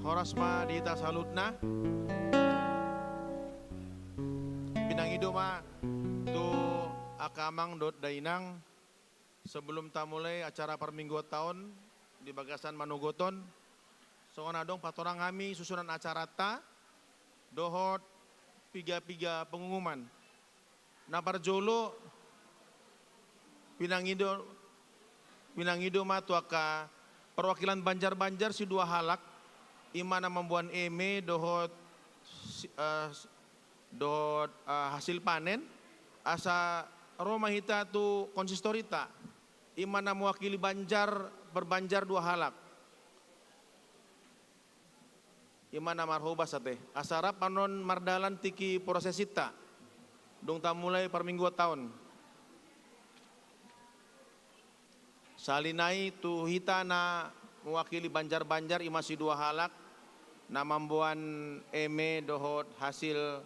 Horas ma dita salutna pinangido ma tu akamang dot dainang sebelum tamulai acara permingguan tahun di Bagasan Manugoton soonadong patorang kami susunan acara ta dohot piga pengumuman na parjolo pinangido ma tu aka perwakilan Banjar si dua halak imana membuat eme dohot hasil panen asa Roma hita tu konsistorita imana mewakili Banjar berbanjar dua halak imana marhoba sate asara panon mardalan tiki prosesita dong mulai per minggu tahun salinai tu hita na mewakili Banjar imasi dua halak na membuat eme dohot hasil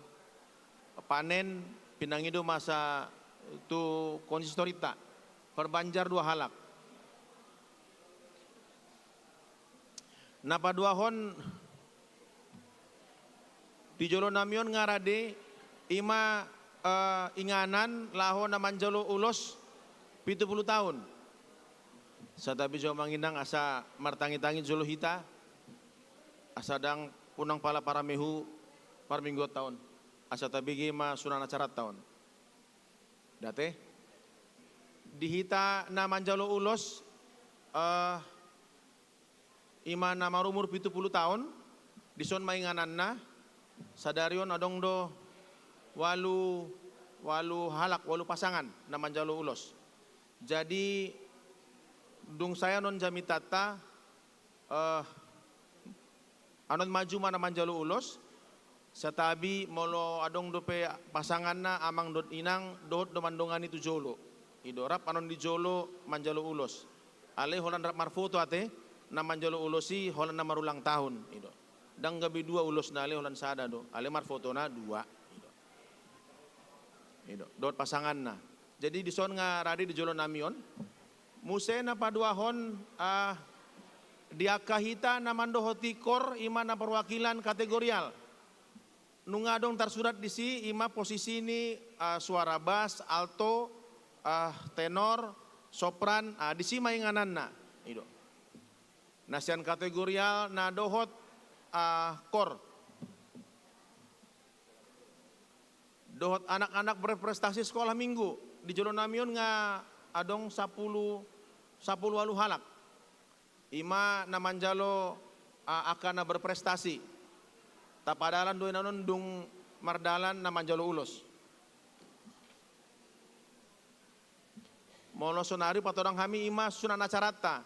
panen pinangido masa tu konsistorita perbanjar dua halak napa dua hon di jolo namion ngarade ima inganan laho na manjalo ulos 70 tahun satabi jo manginang asa martangi-tangi jolo hita asa dang punang pala para mehu par minggu tahun asa tabigi ma sunan acara tahun date dihita na manjalo ulos ima na marumur 70 tahun dison mainganan na sadarion adong do walu halak walu pasangan na manjalo ulos jadi dung saya non jamitata anon maju mana manjalo ulos satabi molo adong dope pasangan na amang dot inang dot do mandongan itu jolo idorap anon di jolo manjalo ulos ale holan rap marfoto ate na manjalo ulosi holan na marulang tahun ido dang gabi dua ulos na ale holan sada do ale marfoto na dua ido dot pasangan na jadi di son nga radi di jolo namion muse na paduahon diakahita na mandohotikor ima na perwakilan kategorial nungadong tersurat di si ima posisi ini suara bass, alto, tenor, sopran di si mainganan na ido nasian kategorial na dohot kor dohot anak-anak berprestasi sekolah minggu di jolo namion nga adong 10 walu halak ima na manjalo akan na berprestasi tapadalan doy nanon dung mardalan na manjalo ulos molo sonari patorang kami ima sunan acarata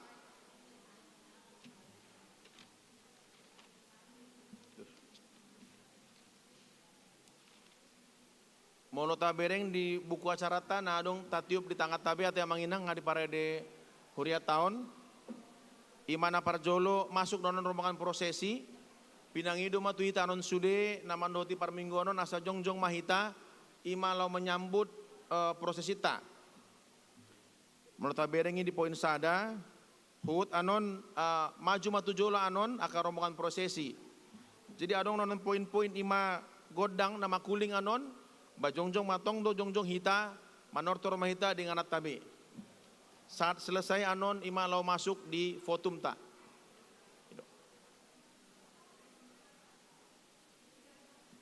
molo tabereng di buku acarata na adong tatiup di tanggat tabe at yang manginang nga di parede huria tahun imana parjolo masuk nonon rombongan prosesi pinangido matuhita anon sude namandoti parminggu anon asa jongjong mahita ima lau menyambut prosesita menurut taberengi di poin sada hut anon maju matujola anon akan rombongan prosesi jadi adong nonon poin-poin ima godang nama kuling anon bajongjong matong do jongjong hita manortor mahita dengan anak tabe saat selesai anon ima lau masuk di fotum ta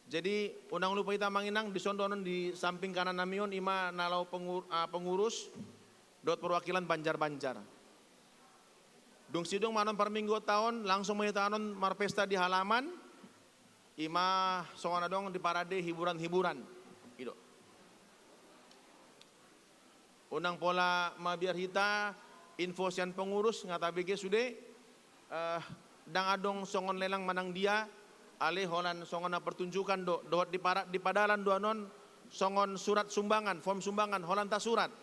jadi undang lupa kita manginang di sondonon di samping kanan namion ima nalau pengurus dot perwakilan Banjar Dung sidung manon per minggu tahun langsung menitanon marpesta di halaman. Ima songan dong di parade hiburan-hiburan. Gitu. Unang pola mabiar hita info sian pengurus ngata BG sude dang adong songon lelang manang dia ale holan songon pertunjukan dohot di padalan duanon songon surat sumbangan form sumbangan holan ta surat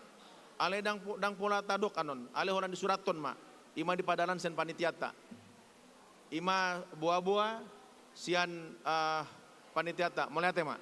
ale dang pola tadok anon ale holan di suraton ma ima di padalan sen panitiata ima buah-buah sian panitiata melihat ya ma.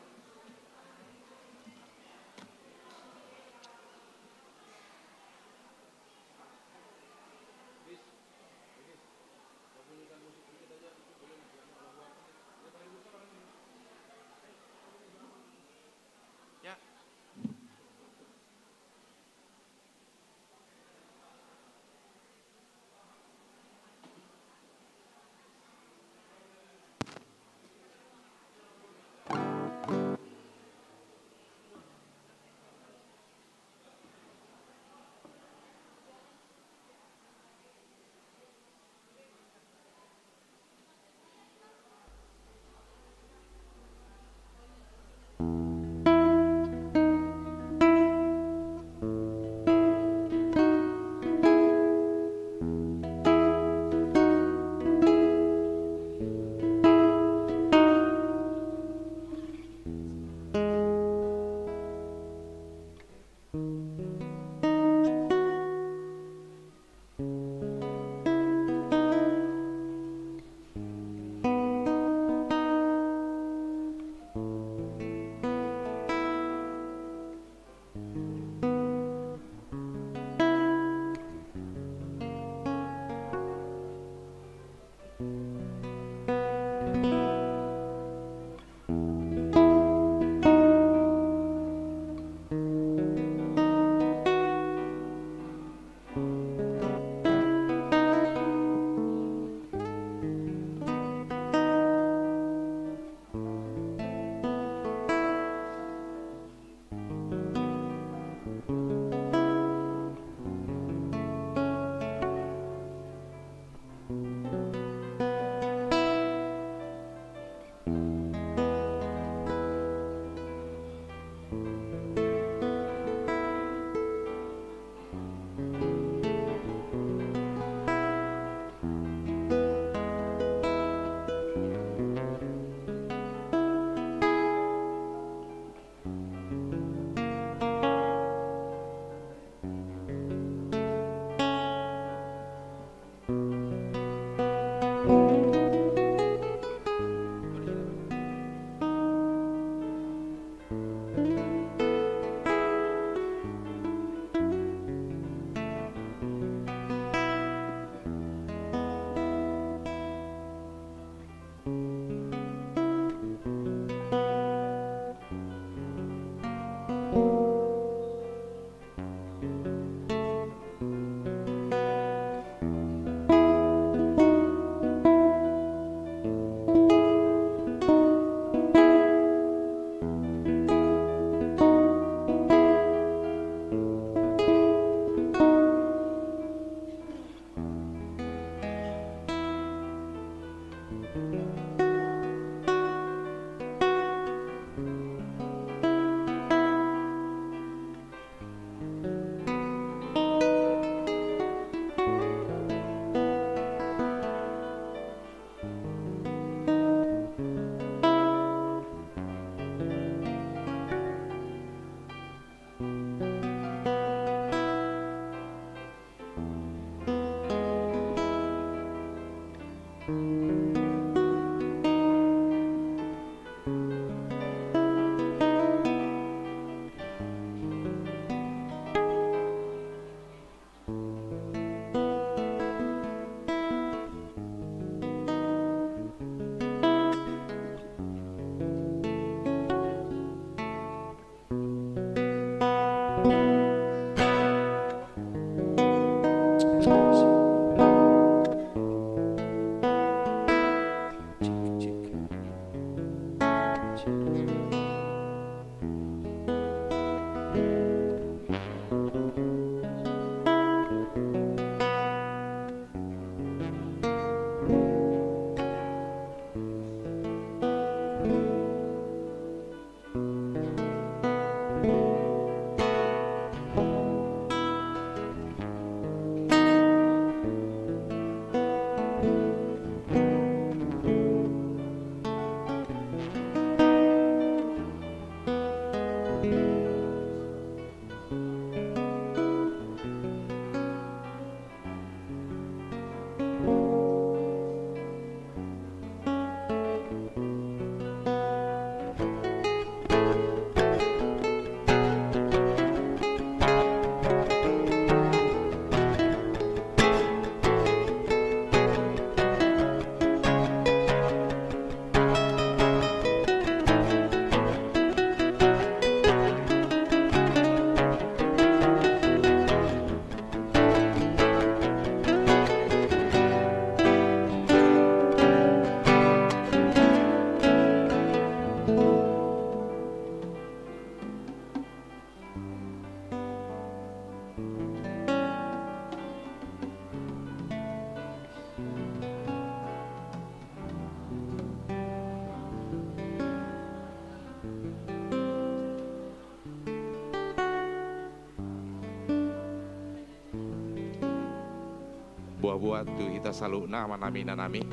buah-buah tu ita saluna manami nanami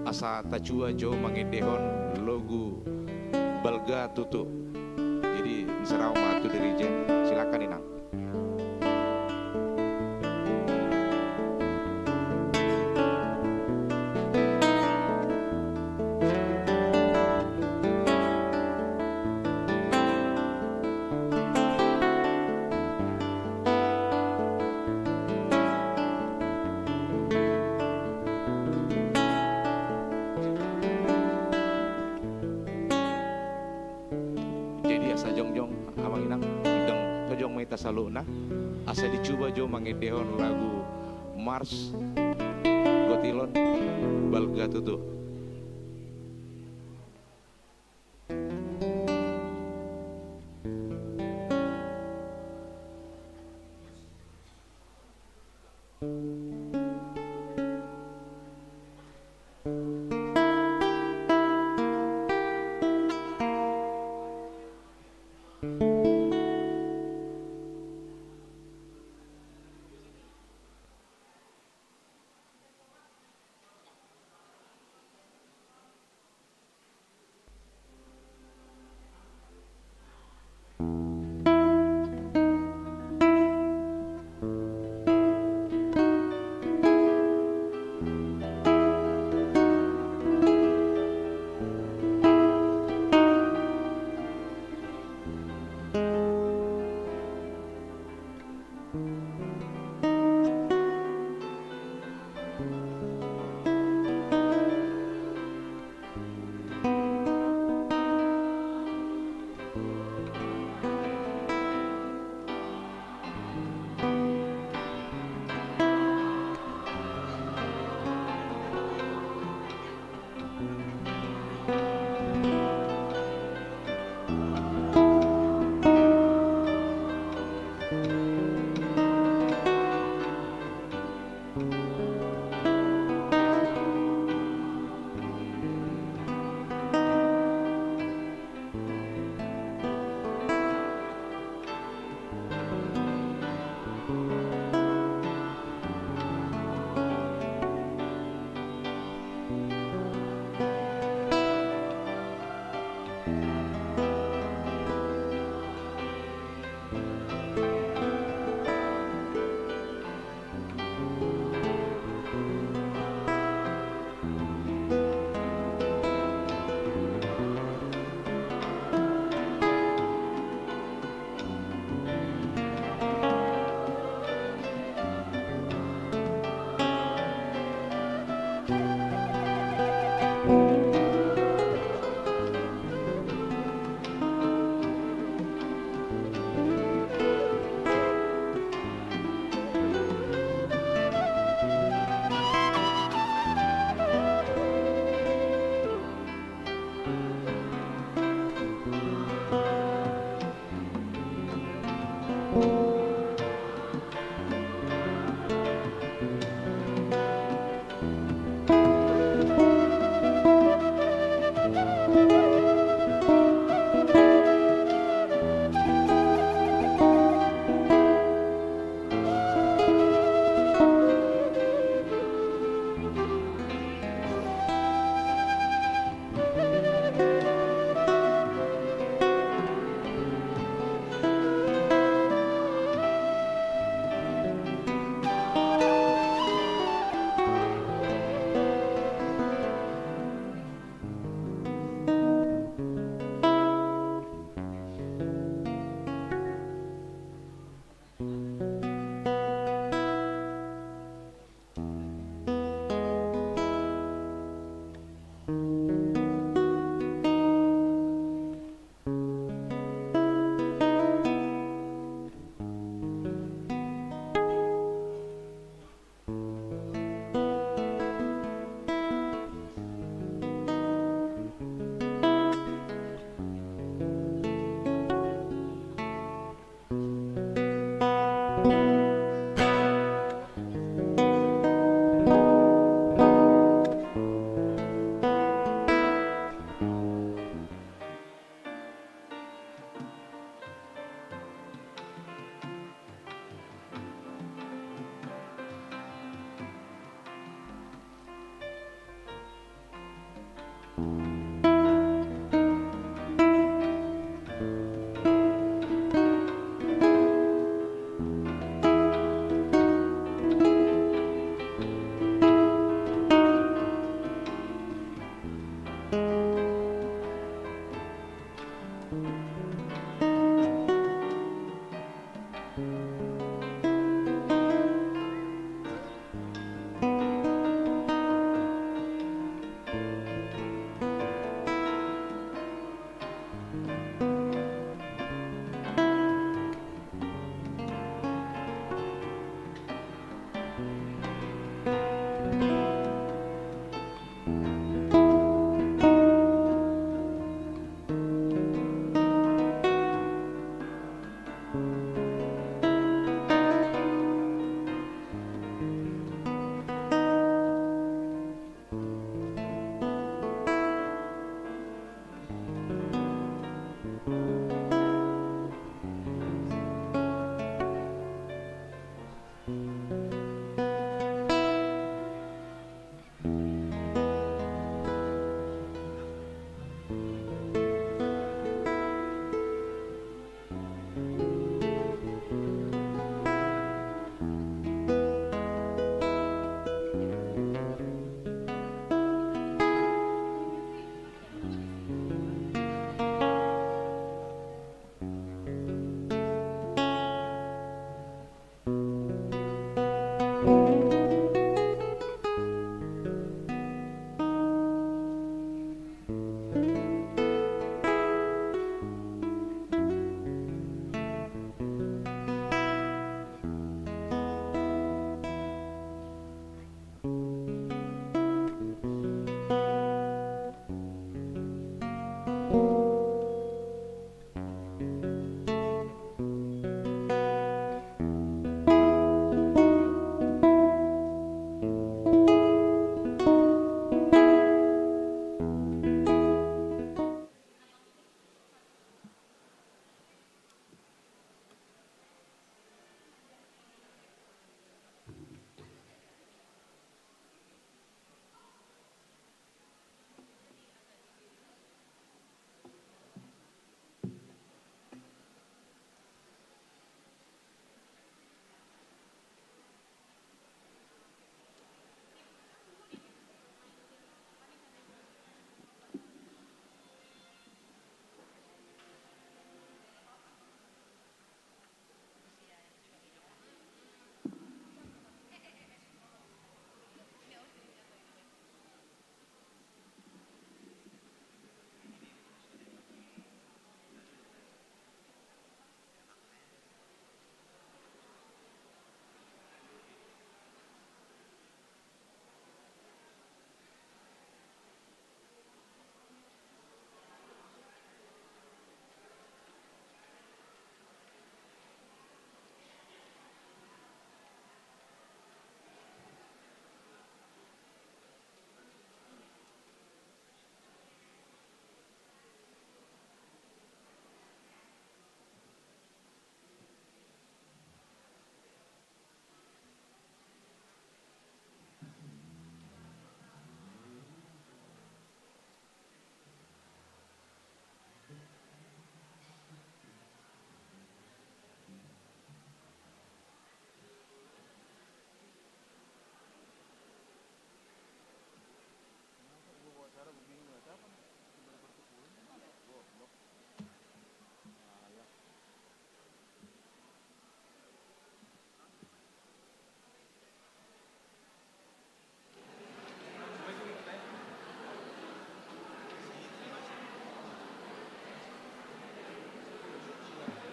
asa tacua jo mangidehon logo balga tutu. Jadi serau matu dirijen, silakan Inang. Saluna asa dicoba jo mangedehon lagu Mars Gotilon balga tutu.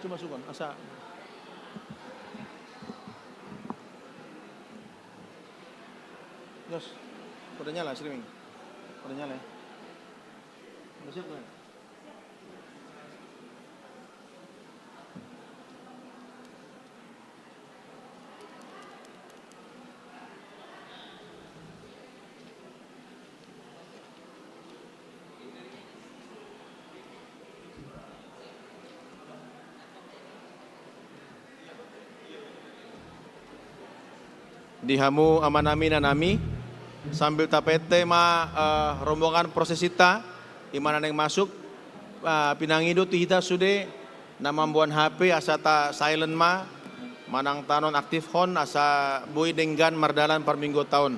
Cuma sukon, asa. Yos, udah nyala streaming. Udah nyala ya. Udah siap kan? Dihamu amanami nanami sambil tapete rombongan prosesita imana neng masuk pinangido tu hita sude nama buan HP asa ta silent manang tanon aktif hon asa boy denggan mardalan per minggu tahun.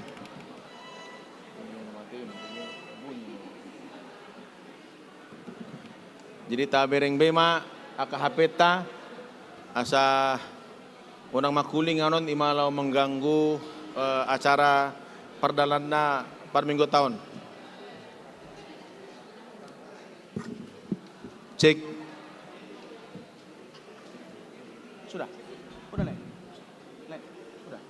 Jadi ta bereng bema aka HP ta asa unang makuling anon imalau mengganggu acara perdalanna per minggu tahun. Cek. Sudah. Udah, Le. Sudah.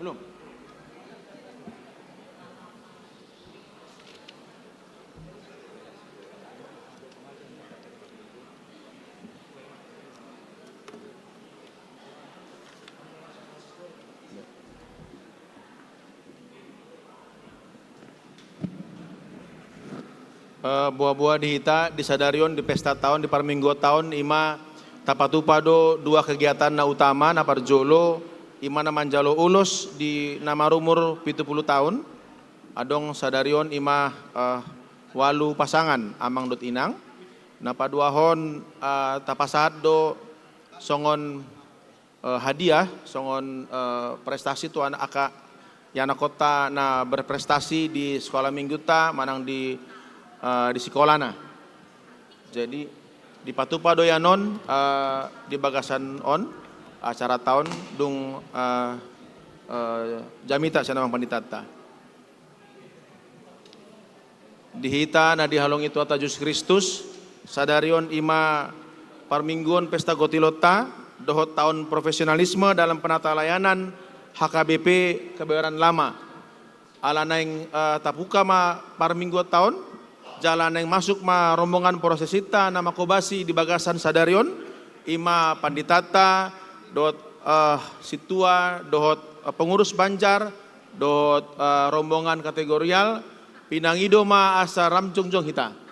Belum. Buah-buah dihita di sadarion di pesta tahun di parminggo tahun ima tapatupado dua kegiatan na utama na parjolo ima na manjalo ulos di nama rumur 70 tahun adong sadarion ima walu pasangan amang dot inang na paduahon tapasad do songon hadiah songon prestasi tu anak aka yana kota na berprestasi di sekolah minggu ta manang di sekolah na. Jadi di Patupa Doyanon di Bagasan on acara tahun dung jamita sa namang panditata. Dihita na dihalong itu ata Yesus Kristus sadarion ima parmingguan pesta gotilota dohot tahun profesionalisme dalam penata layanan HKBP Kebayoran Lama. Ala naing tapuka parminggu tahun jalan yang masuk rombongan prosesita nama kobasi di Bagasan sadarion ima panditata dot situa dohot pengurus Banjar dot rombongan kategorial pinangido asa ramjongjong hita.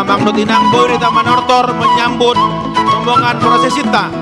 Mangdut Inang Boy di Taman Hortor menyambut rombongan prosesita.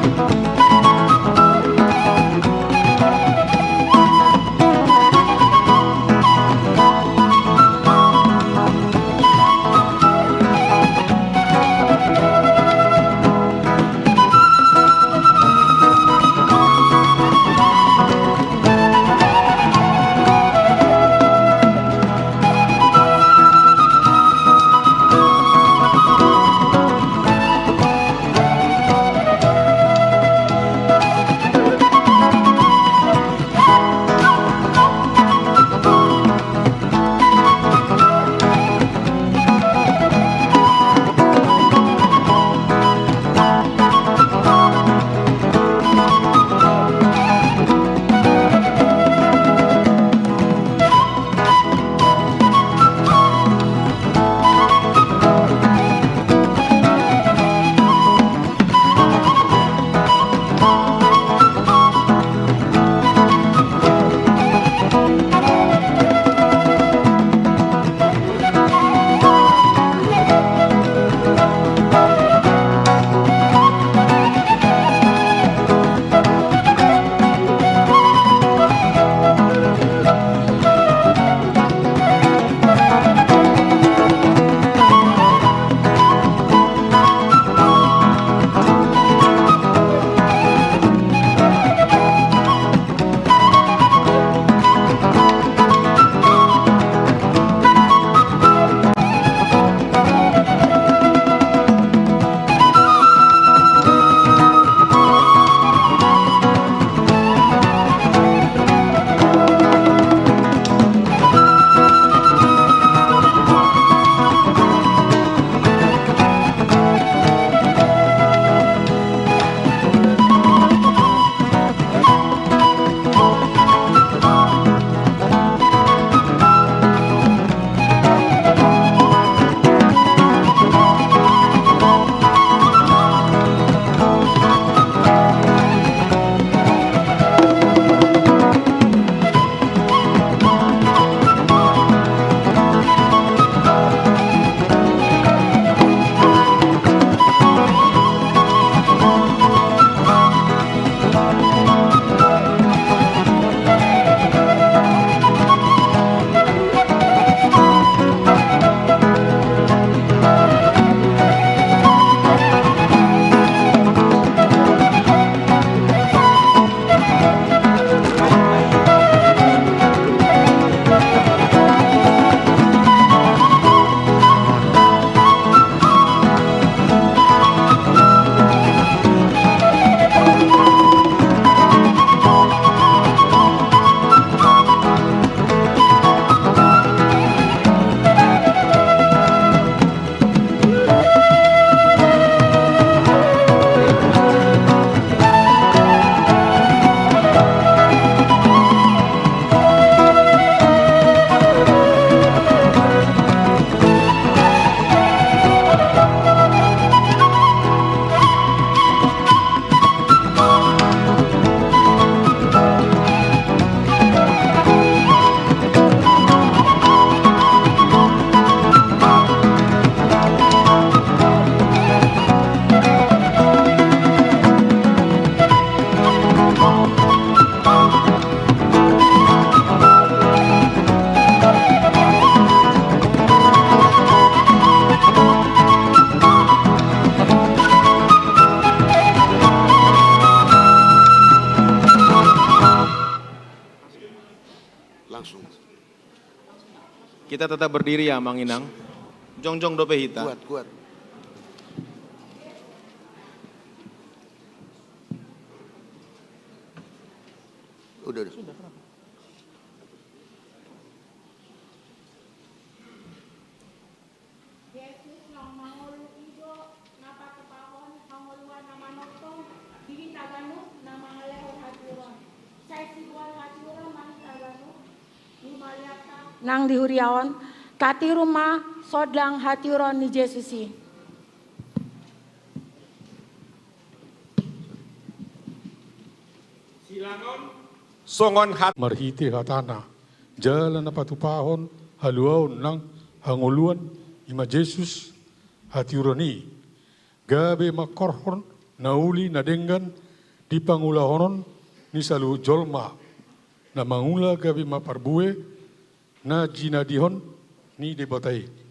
Kita tetap berdiri ya, Mang Inang. Jongjong dope hita. Kuat, kuat. Udah. Yesus nang mangulu ido napa kepahon hangoluan nama notong diri taganu nama ngalehon haturon. Saya sibuan haturon mang taganu lumaliata nang dihuriaon kati rumah sodlang haturon ni Yesusi. songon hat marhiti hatana jalan na patupahon haluaon ng hanguluan ima Jesus hatiurani gabe makorhon nauli nadenggan di pangulahonon ni salu jolma na mangula gabe maparbue na jinadihon ni debatai.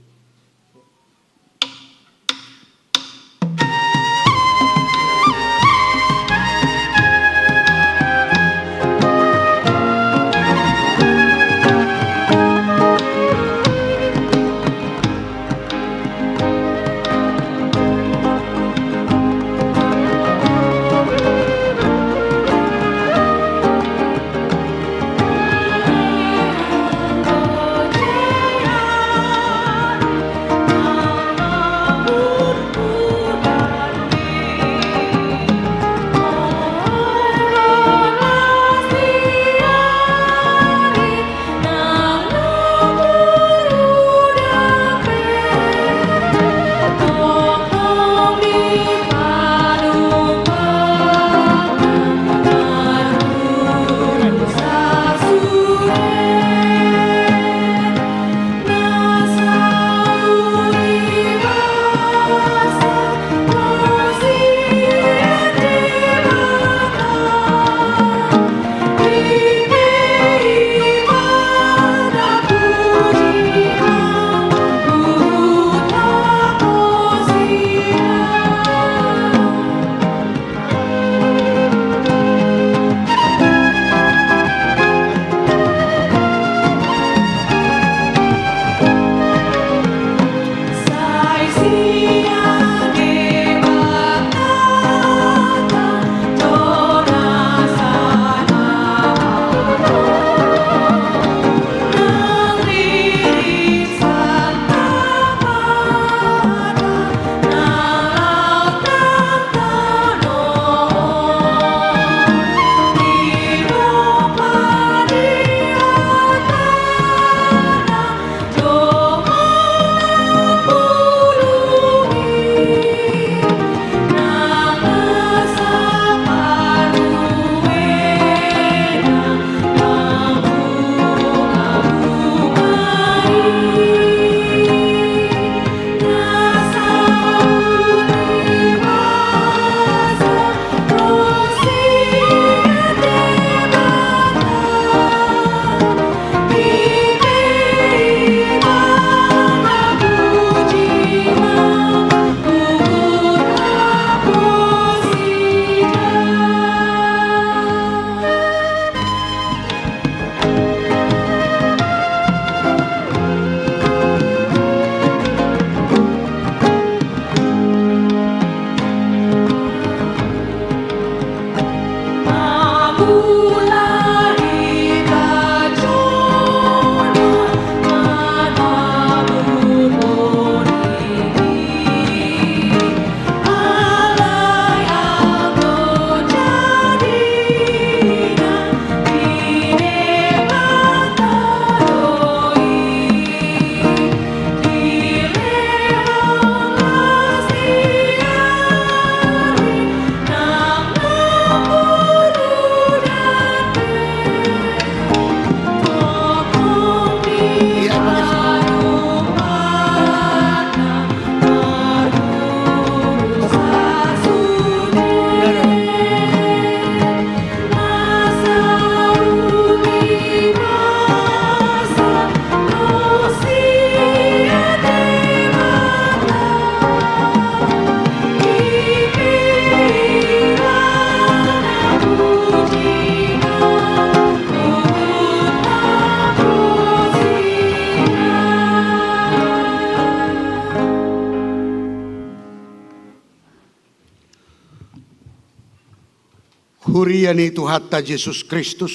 huriani Tuhatta Yesus Kristus,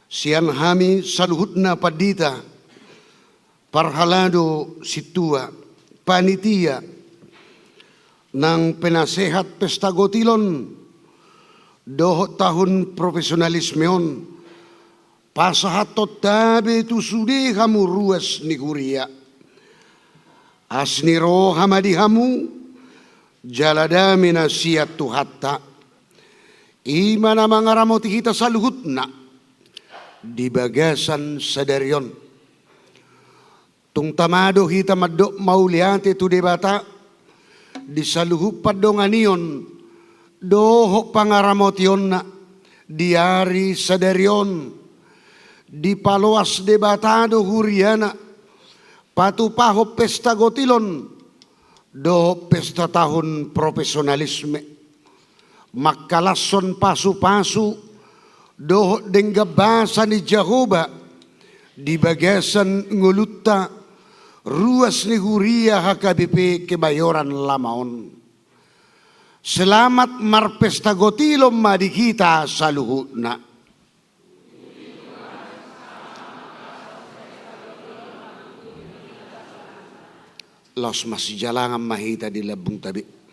sian hami saluhutna padita, parhalado situa, panitia, ng penasehat pesta gotilon, dohot tahun profesionalismeon, pasahatot tabi tusude hamu ruas ni kuria, asniro hamadi hamu, jaladami na siat Tuhatta, imana mangaramoti kita saluhutna di bagasan sadarion. Tung tamado kita madok mauliate tu debata di saluhup padonganion doho pangaramotion na diari sadarion di paloas debatado huriana patupaho pesta gotilon doho pesta tahun profesionalisme. Makalason pasu-pasu doho denggabasa ni Jehovah di bagasan ngulutta ruas ni huria HKBP Kebayoran Lamaon. Selamat marpesta gotilom madi kita saluhutna. Los masih jalangan mahita di labung tabi.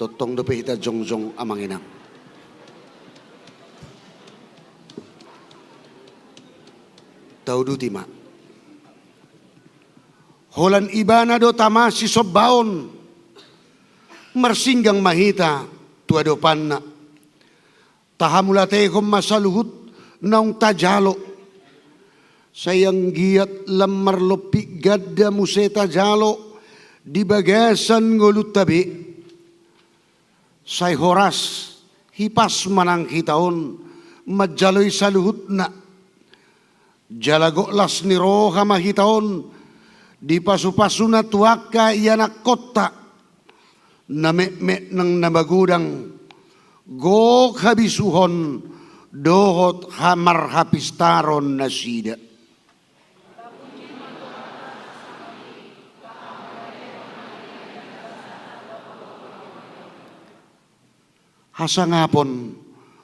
Totong dope hita jongjong amang inang. Taudu tima. Holan ibana do tama si sobbaon. Marsinggang mahita tuado panna. Tahamulate kong masaluhut naung tajalo. Sayang giat lamar lopi gadda museta jalo di bagasan ngulut tabi. Say horas hipas manang kitaon majaloy saluhut na jalago las ni roha mahitaon di pasu-pasu na tuwaka iyanak kota na me ng nabagudang gok habisuhon dohot hamar hapistaron na sida. Hasangapon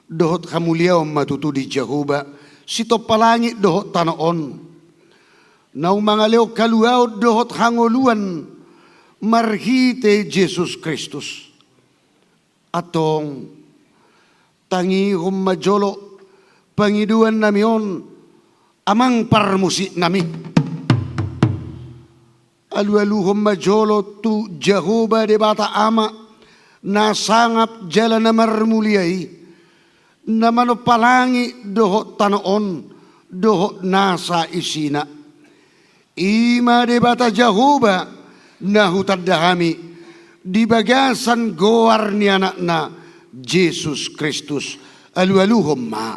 dohot kamuliaw matutu di Jehovah sito palangit dohot tanoon naung mga leo kaluaw dohot hangoluan marhite Jesus Kristus atong tangi majolo pangiduan namion amang parmusi nami alu-alu majolo tu Jehovah de bata ama nasangap jala na marmuliay na manopalangi doho tanoon doho nasa isina ima de bata Jehovah na hutadahami di bagasan goar ni anak na Jesus Kristus alu-aluhom ma.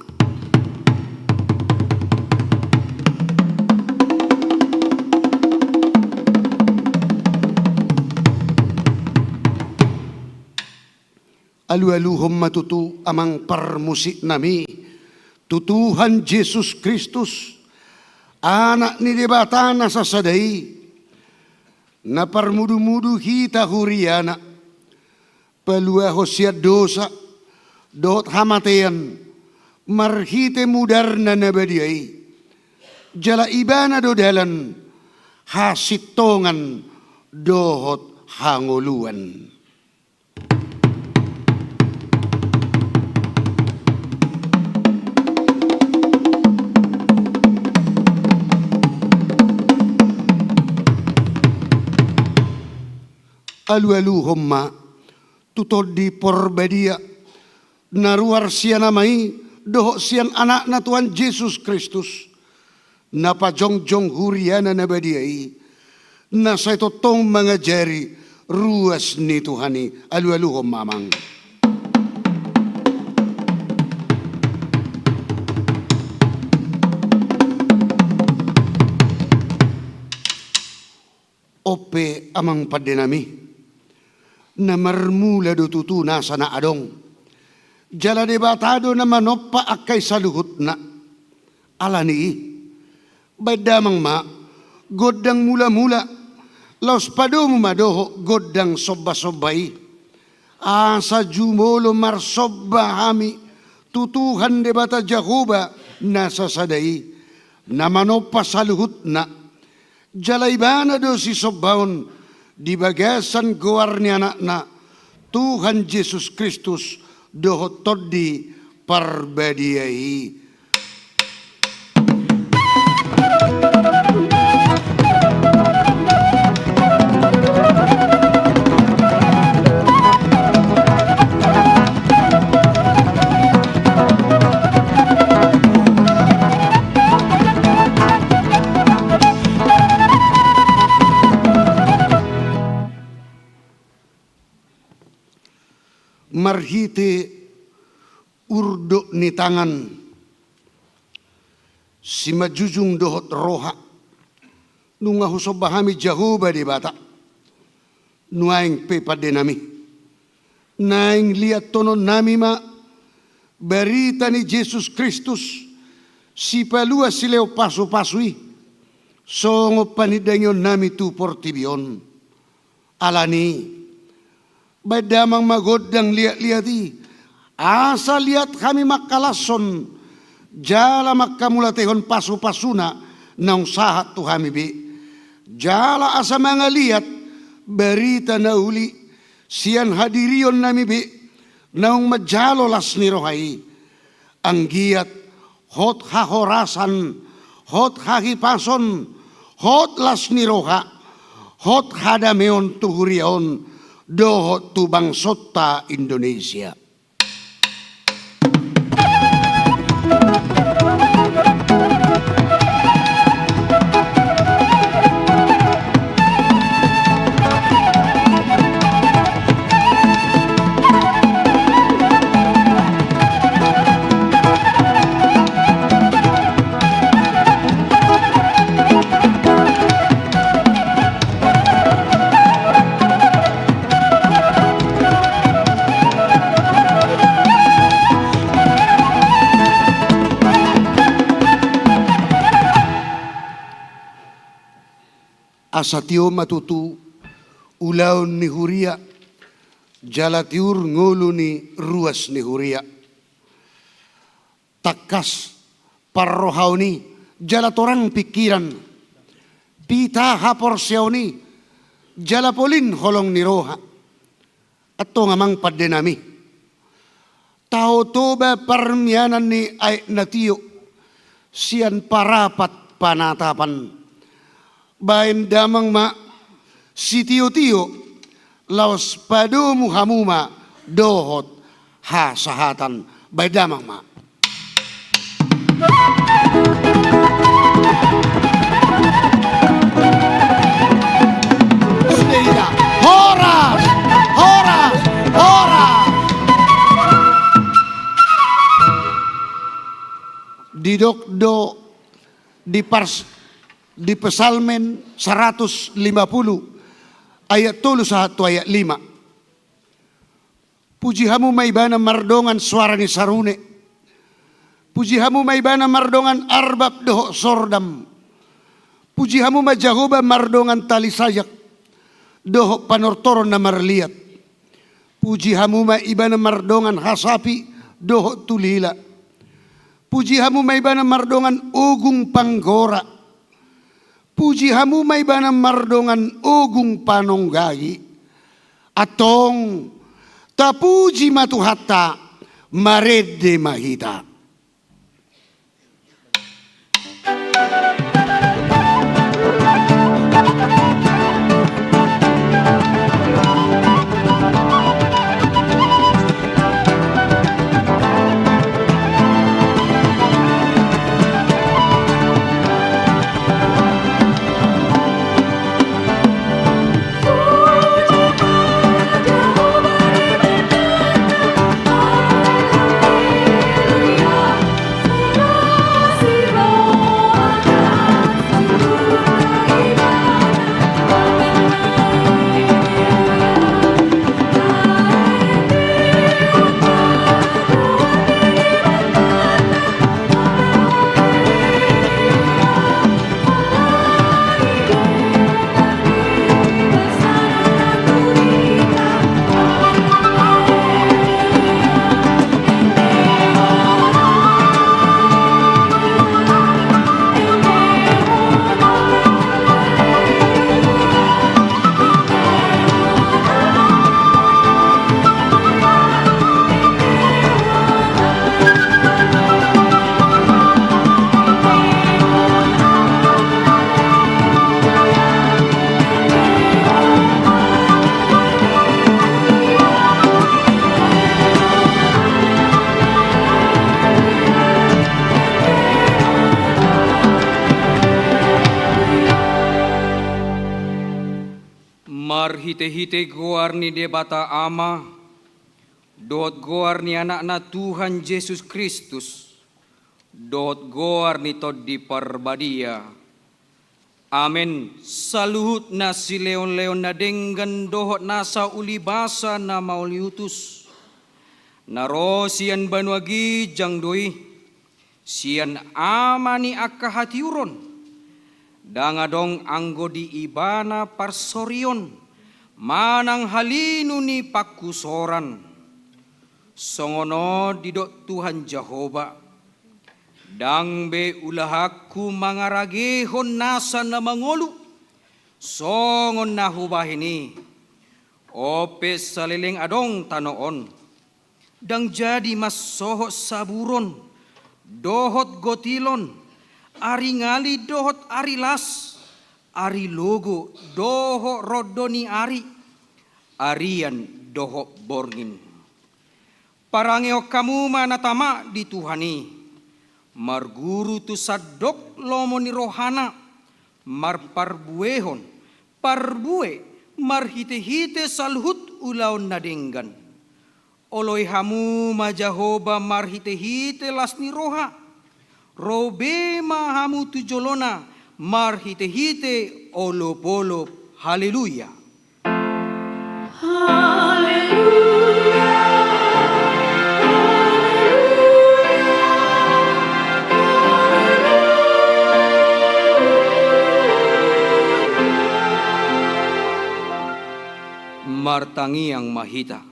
Alu-aluhom matutu amang parmusik nami tutuhan Jesus Kristus anak ni debata na sasadai na parmudu-mudu kita huriana palua hosiat dosa dot hamatean marhite mudar na nabadiay jala ibana do dalan hasitongan dohot hanguluan. Alu-aluhom ma tutod di porbadia naruar siya namay doho siyan anak na Tuhan Jesus Kristus na pajongjong huriana na badiay na sa itotong mga jari ruas ni Tuhani alu-aluhom mamang. ope amang padenami na marmula do tutuna sana adong jala debatado na manoppa akay saluhut na alani badamang ma godang mula-mula laos padomu madoho godang sobba-sobbay asa jumolo marsobba hami tutuhan debata Jehovah nasa sadai na manoppa saluhut na jalaibana do si sobbaon di bagasan goar ni anak na Tuhan Yesus Kristus dohot todi parbadiai. Marhite urdo ni tangan si majujung dohot roha nunga husobahami Jehovah di bata nuaing pepade nami naing liat tono nami ma berita ni Yesus Kristus si palua sileo pasu-pasui songo panidangyon nami tu portibion alani badamang magodang liat-liati asa liat kami makalason jala makkamulatehon pasu-pasuna naung sahat tu kami bi jala asa mga liat berita na uli sian hadirion nami bi naung majalo las ni rohai ang giat hot hahorasan hot hahipason hot las ni roha hot hadameon tuhurion dohot tubang sota Indonesia. Asatio matutu ulaon ni huria jalatiur ngulu ni ruas ni huria takas parrohauni jalatorang pikiran pita haporsiauni jalapolin holong ni roha ato ngamang padenami tao toba parmianan ni ay natio sian parapat panatapan bain damang ma si tio-tio laos padomu hamuma dohot ha sahatan bain damang ma Seida horas horas horas didokdo di Pesalmen 150 ayat 31 ayat 5. Puji hamu maibana mardongan suara ni sarune. Puji hamu maibana mardongan arbab doho sordam. Puji hamu majahoba mardongan tali sayak doho panortoron na marliat. Puji hamu maibana mardongan hasapi doho tulila. Puji hamu maibana mardongan ugung panggora. Puji hamu may banang mardongan ugung panonggayi atong tapuji matuhata marede mahita. hite-hite goar ni debata ama, dohot goar ni anak na Tuhan Yesus Kristus, dohot goar ni tod di parbadia. Amen. Saluhut na si leon-leon na denggan dohot nasa ulibasa na mauliutus. Naro siyan banuagi jang doi, siyan amani akahatiuron, dangadong anggo di ibana parsorion, manang halinu ni pakusoran. Songono didok Tuhan Jehova, dang be ulahakku mangaragehon nasa na mangolu, songon na hubahini, ope saliling adong tanoon, dang jadi mas soho saburon, dohot gotilon, ari ngali dohot ari las, ari logo doho rodoni ari, arian doho borgin. Parangeo kamu manatama di Tuhani, marguru tu sadok lomoni rohana, marparbuehon, parbue, marhite-hite salhut ulaon nadenggan. Oloi hamu majahoba marhite-hite lasni roha, robe mahamu tujolona, marhite-hite olop-olop. Haleluya. Martangi yang mahita.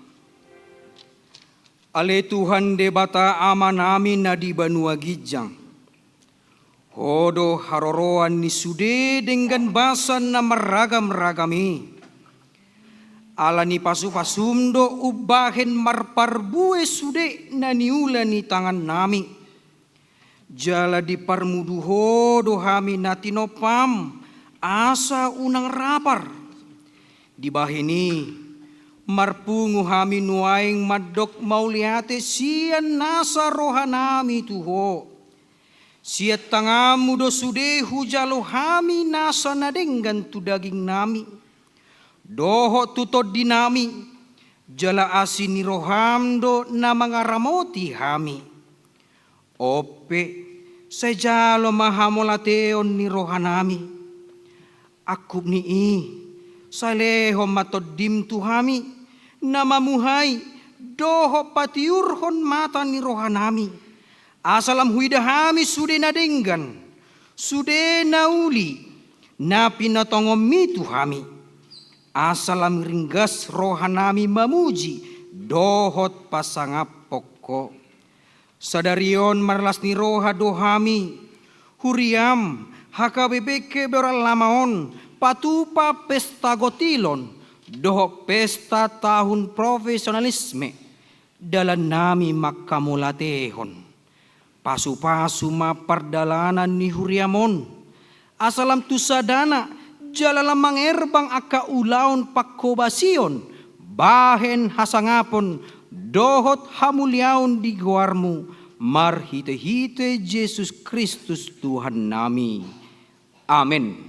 Ale Tuhan debata ama nami na di banua gijang. Hodo haroroan ni sude dengan basan na meragam-ragami. Ala ni pasu-pasumdo ubahen marparbue sude na niula ni tangan nami. Jala di parmudu hodo hami natinopam asa unang rapar. Di bahini marpungu hami nuaing madok mauliate sian nasa rohanami tuho. Siat tangamu do sude hujalo hami nasa nadenggan tu daging nami. Doho tutod dinami jala asini rohamdo na mangaramoti hami. Ope sejalo mahamolateon ni rohanami. Akub ni saleho matodim tuhami, namamuhay, doho patiurhon mata ni rohanami. Asalam huidahami sude nadenggan, sude nauli, na pinatongomi tuhami. Asalam ringgas rohanami mamuji, dohot pasangapoko. Sadarion marlas ni roha dohami, huriam, hakabebeke beral lamaon, patupa pesta gotilon, doho pesta tahun profesionalisme, dalan nami makamulatehon. Pasu-pasu mapardalanan ni huriamon, asalam tusadana, jalalam mangerbang aka ulaon pakobasion, bahen hasangapon, dohot hamuliaon di goarmu, marhite-hite Yesus Kristus Tuhan nami. Amin.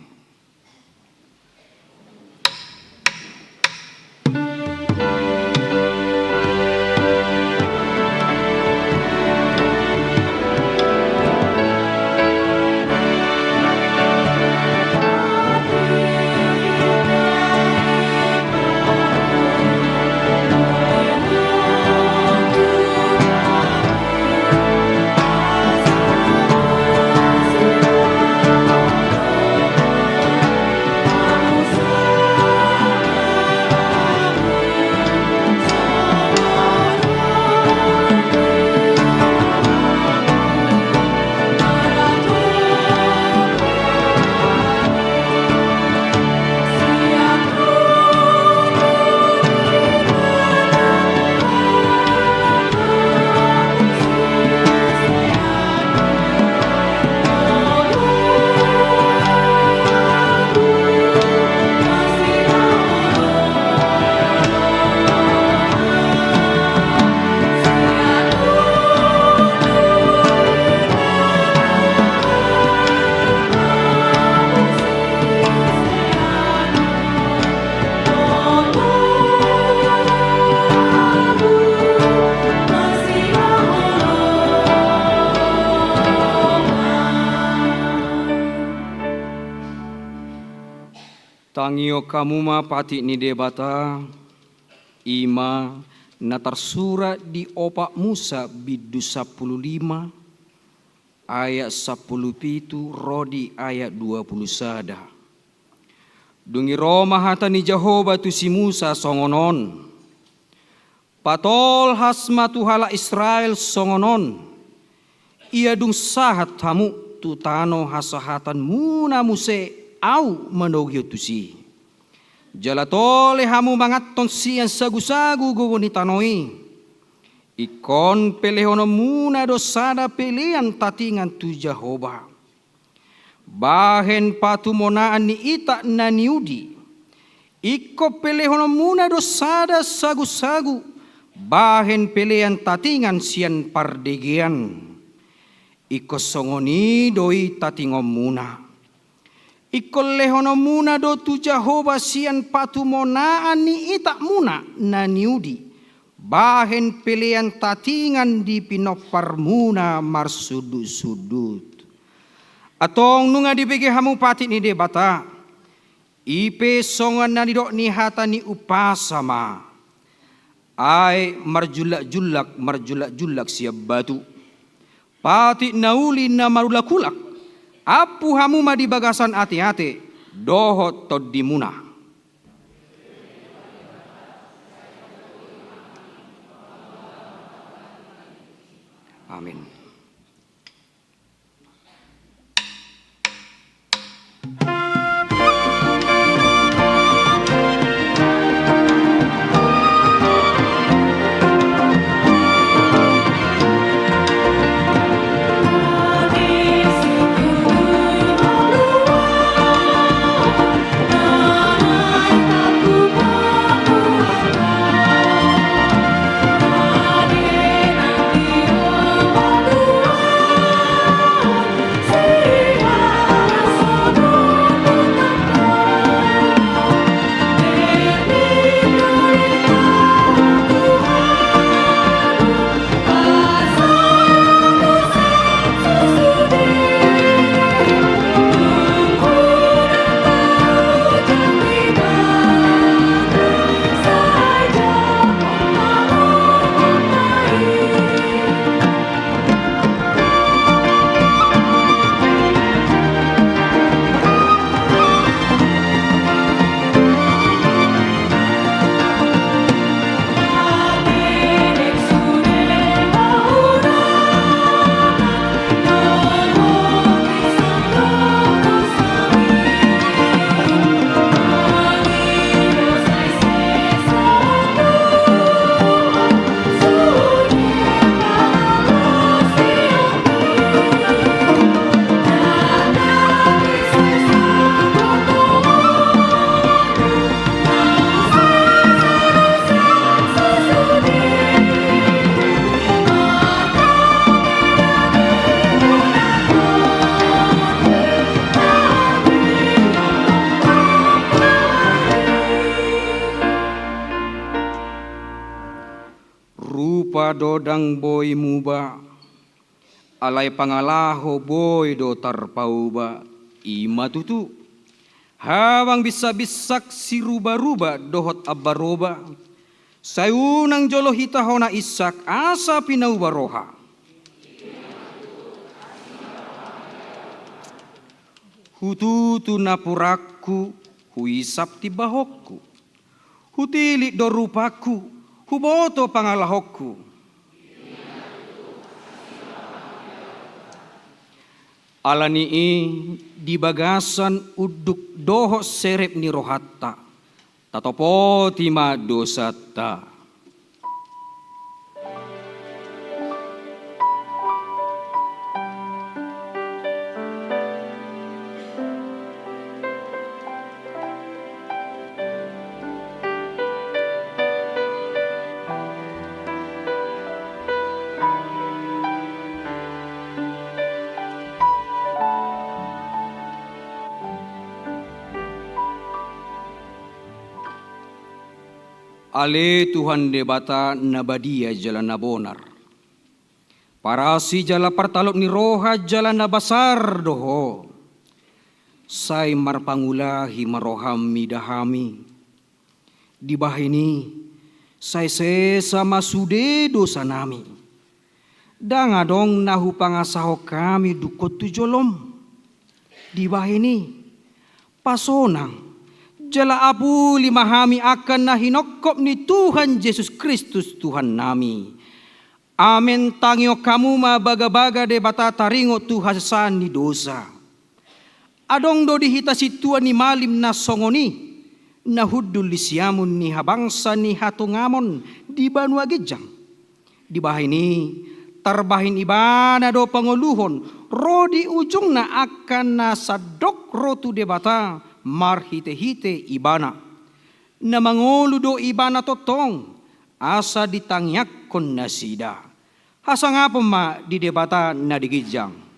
Tangio kamu ma pati ni debata ima na tersura di opak Musa bidu 15 ayat 17 rodi ayat 20 sada. Dungi Roma hatani Jehovah tu si Musa songonon. Patol hasma tu hala Israel songonon. Ia dung sahat tamu tu tano hasahatan muna muse au manogyo tu si. Jalatole hamu mangaton sian sagu-sagu gowoni tanoi. Ikon pelehono muna dosada pelean tatingan tu Jehovah. Bahen patu monaan ni ita na niudi. Iko pelehono muna dosada sagu-sagu. Bahen pelean tatingan sian pardegian. Iko songoni doi tatingom muna. Iko lehono muna do tu Jehovah sian patu monaan ni ita muna na niudi. Bahen pelean tatingan di pinopar muna marsudut-sudut. Atong nunga dibege hamu pati ni debata. Ipe songan na nidok ni hata ni upasama. Ai marjulak-julak siap batu. Pati nauli na marulakulak. Apu hamu ma di bagasan ati-ati, dohot tod di muna. Amin. Dodang boy muba alai pangalaho boy do tarpauba ima tutu hawang bisa-bisak si ruba-ruba dohot abbaroba sayunang jolo hitahona isak asa pinau baroha hututu napurakku huisap tibahokku hutilik do rupaku huboto pangalahokku alani di bagasan uduk doho serep ni rohatta tatopo tima dosata Ale Tuhan debata nabadia jalan nabonar. Parasi jala partalok ni roha jalan nabasar doho. Sai marpangulahi maroham midahami. Di bahini, sai sesa masude dosa nami. Dangadong nahu pangasaho kami dukot tujolom. Di bahini, pasonang jala abu limahami akan nahinokop ni Tuhan Yesus Kristus Tuhan nami. Amen tangyo kamu ma baga-baga de bata taringo Tuhan sani dosa. Adong do dihita si Tuhan ni malim na songoni. Nahudul lisiamun ni habangsa ni hatungamon di banua gejang. Di bahini tarbahin ibana do panguluhon. Rodi ujung na akan nasadok rotu de bata. Marhite-hite ibana na mangoludo ibana totong asa ditangyak kon nasida hasang apa ma di debata na digijang.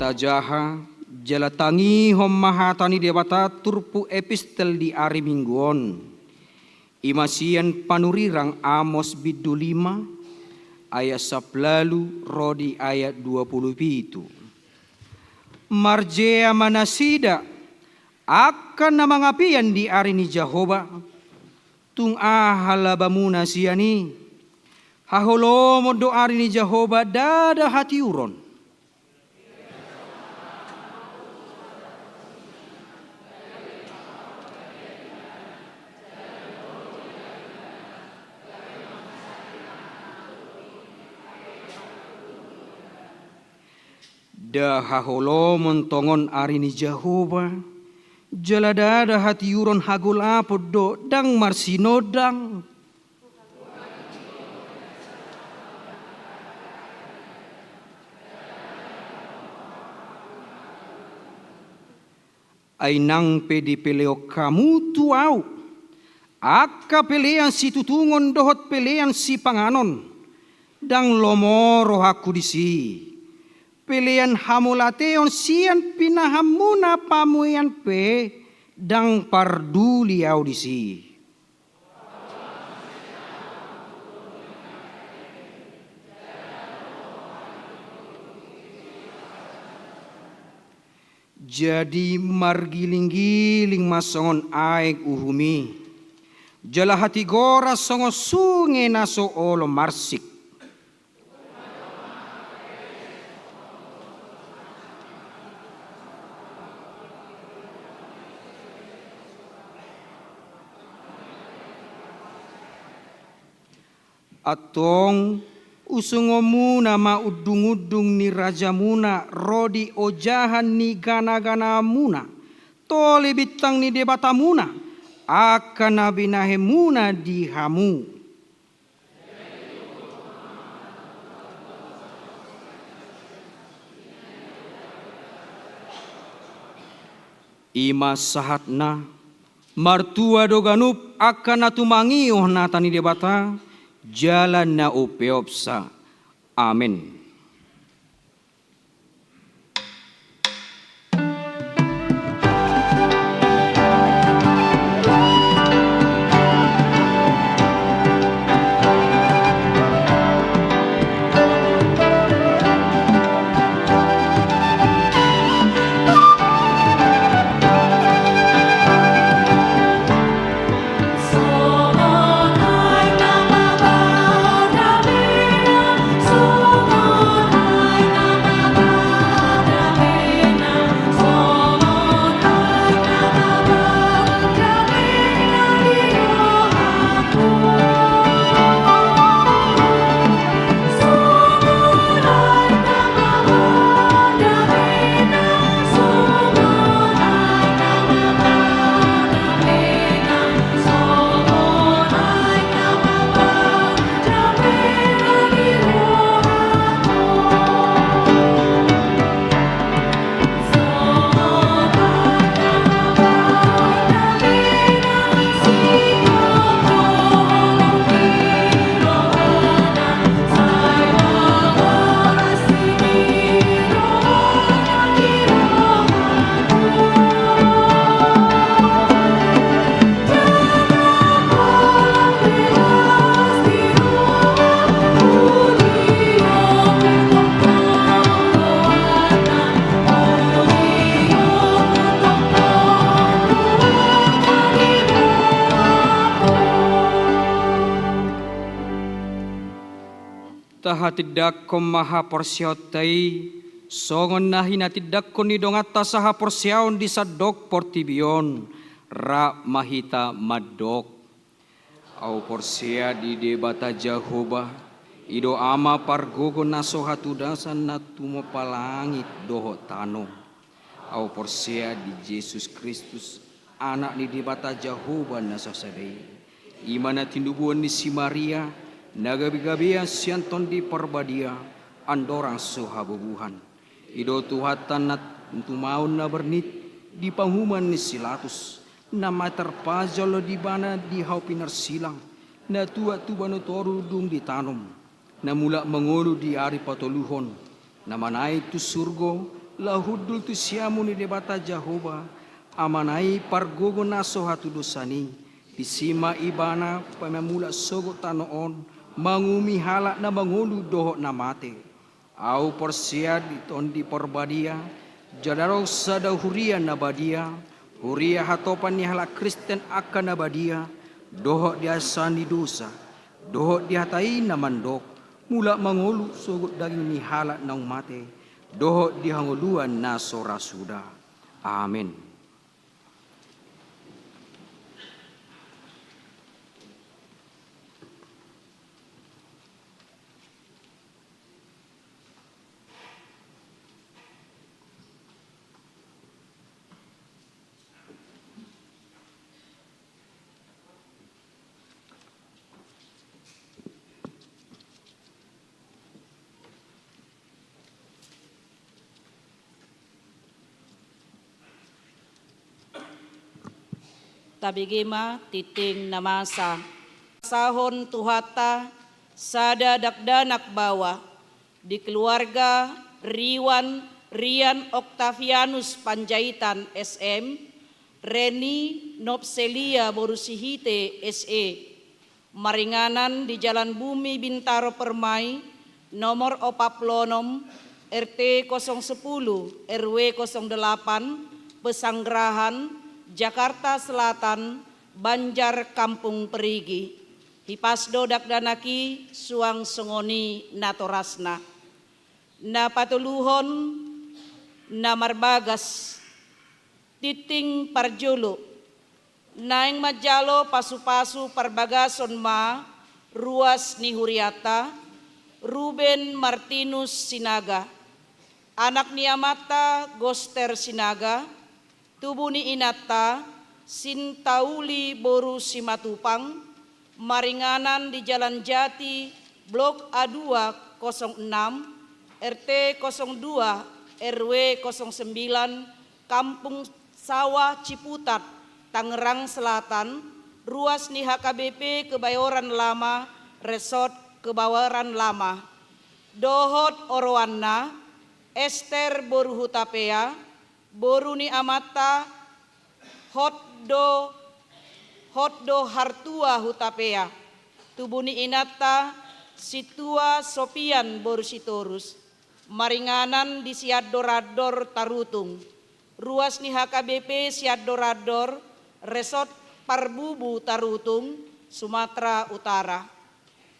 Tajaha jalatangi hom mahatani debata turpu epistel di ari mingguon. Imasian panurirang Amos bidu 5 ayat 10 rodi ayat 27. Marjea manasida akan namangapian di ari ni Jehovah. Tung ahalabamuna siani. Haholomo do ari ni Jehovah dada hati uron. Dahaholo montongon ari ni Jehovah jaladada hati uron hagul apodo dang marsinodang ay nang pedi peleo kamu tuau akka pelean si tutungon dohot pelean si panganon dang lomoro haku disi pilihan hamulateon sian pinahamuna pamuyan pe dang parduli audisi. Jadi margiling-giling masongon aek uhumi. Jala hati gora songo sunge naso olo marsik. Atong usungomuna ma udung-udung ni raja muna rodi ojahan ni gana-gana muna tole bitang ni debata muna akan nabinahe muna di hamu. Ima sahatna martua doganup akan natumangiuh natani debata jalan na upeopsa. Amin. So tahatidak ko maha porsyotay, songon na hinatidak ko ni dongata saha porsyaon di sadok portibion, ra mahita madok. Au porsya di debata Jehovah, ido ama pargogo naso hatudasan na tumapalangit doho tano. Au porsya di Yesus Kristus, anak ni debata Jehovah nasasadai. Imana tindubuan ni si Maria, nagabi-gabian sianton di perbadia, andorang sohabubuhan. Ido tuhatan na tumaon na bernit, di panghuman ni silatus, na materpajalo di bana di hau pinarsilang, na tua-tua no toru dung di tanom, na mula mengulu di ari patoluhon, na manai tu surgo, lahudul tu siamu ni debata Jehovah, amanai pargogo naso hatu dosani, disima ibana pamamula sogo tanoon, mangumi halak na mangulu doho na mate, au porsia di tondi porbadia, jadaro sada huria na badia, huria hatopan ni halak Kristen akan na badia, doho diasani dosa, doho dihatai na mandok, mula mangulu sogo daging ni halak na mate, doho dihanguluan na sorasuda. Amin. Tabigima titing namasa. Sahon tuhata sada dakdanak bawa di keluarga Rian Octavianus Panjaitan SM, Reni Nopselia Borusihite SE, Maringanan di Jalan Bumi Bintaro Permai, nomor 46 RT 010 RW 08 Pesanggerahan Jakarta Selatan, Banjar Kampung Perigi, Hipasdo dakdanaki suang songoni natorasna, na patuluhon na marbagas, titing parjolo, naing majalo pasu-pasu parbagason ma, ruas ni Huriata, Ruben Martinus Sinaga, anak ni Amata Goster Sinaga, tubuh ni Inata, Sintauli Boru Simatupang, Maringanan di Jalan Jati, Blok A206, RT 02, RW 09, Kampung Sawah Ciputat, Tangerang Selatan, ruas ni HKBP Kebayoran Lama, Resort Kebayoran Lama, Dohot Orowanna, Esther Boru Hutapea, Boru ni Amata, Hotdo Hartua Hutapea, tubuh ni Inata, Situa Sopian Borusitorus, Maringanan di Siadorador Tarutung, ruas ni HKBP Siadorador, Resort Parbubu Tarutung, Sumatera Utara.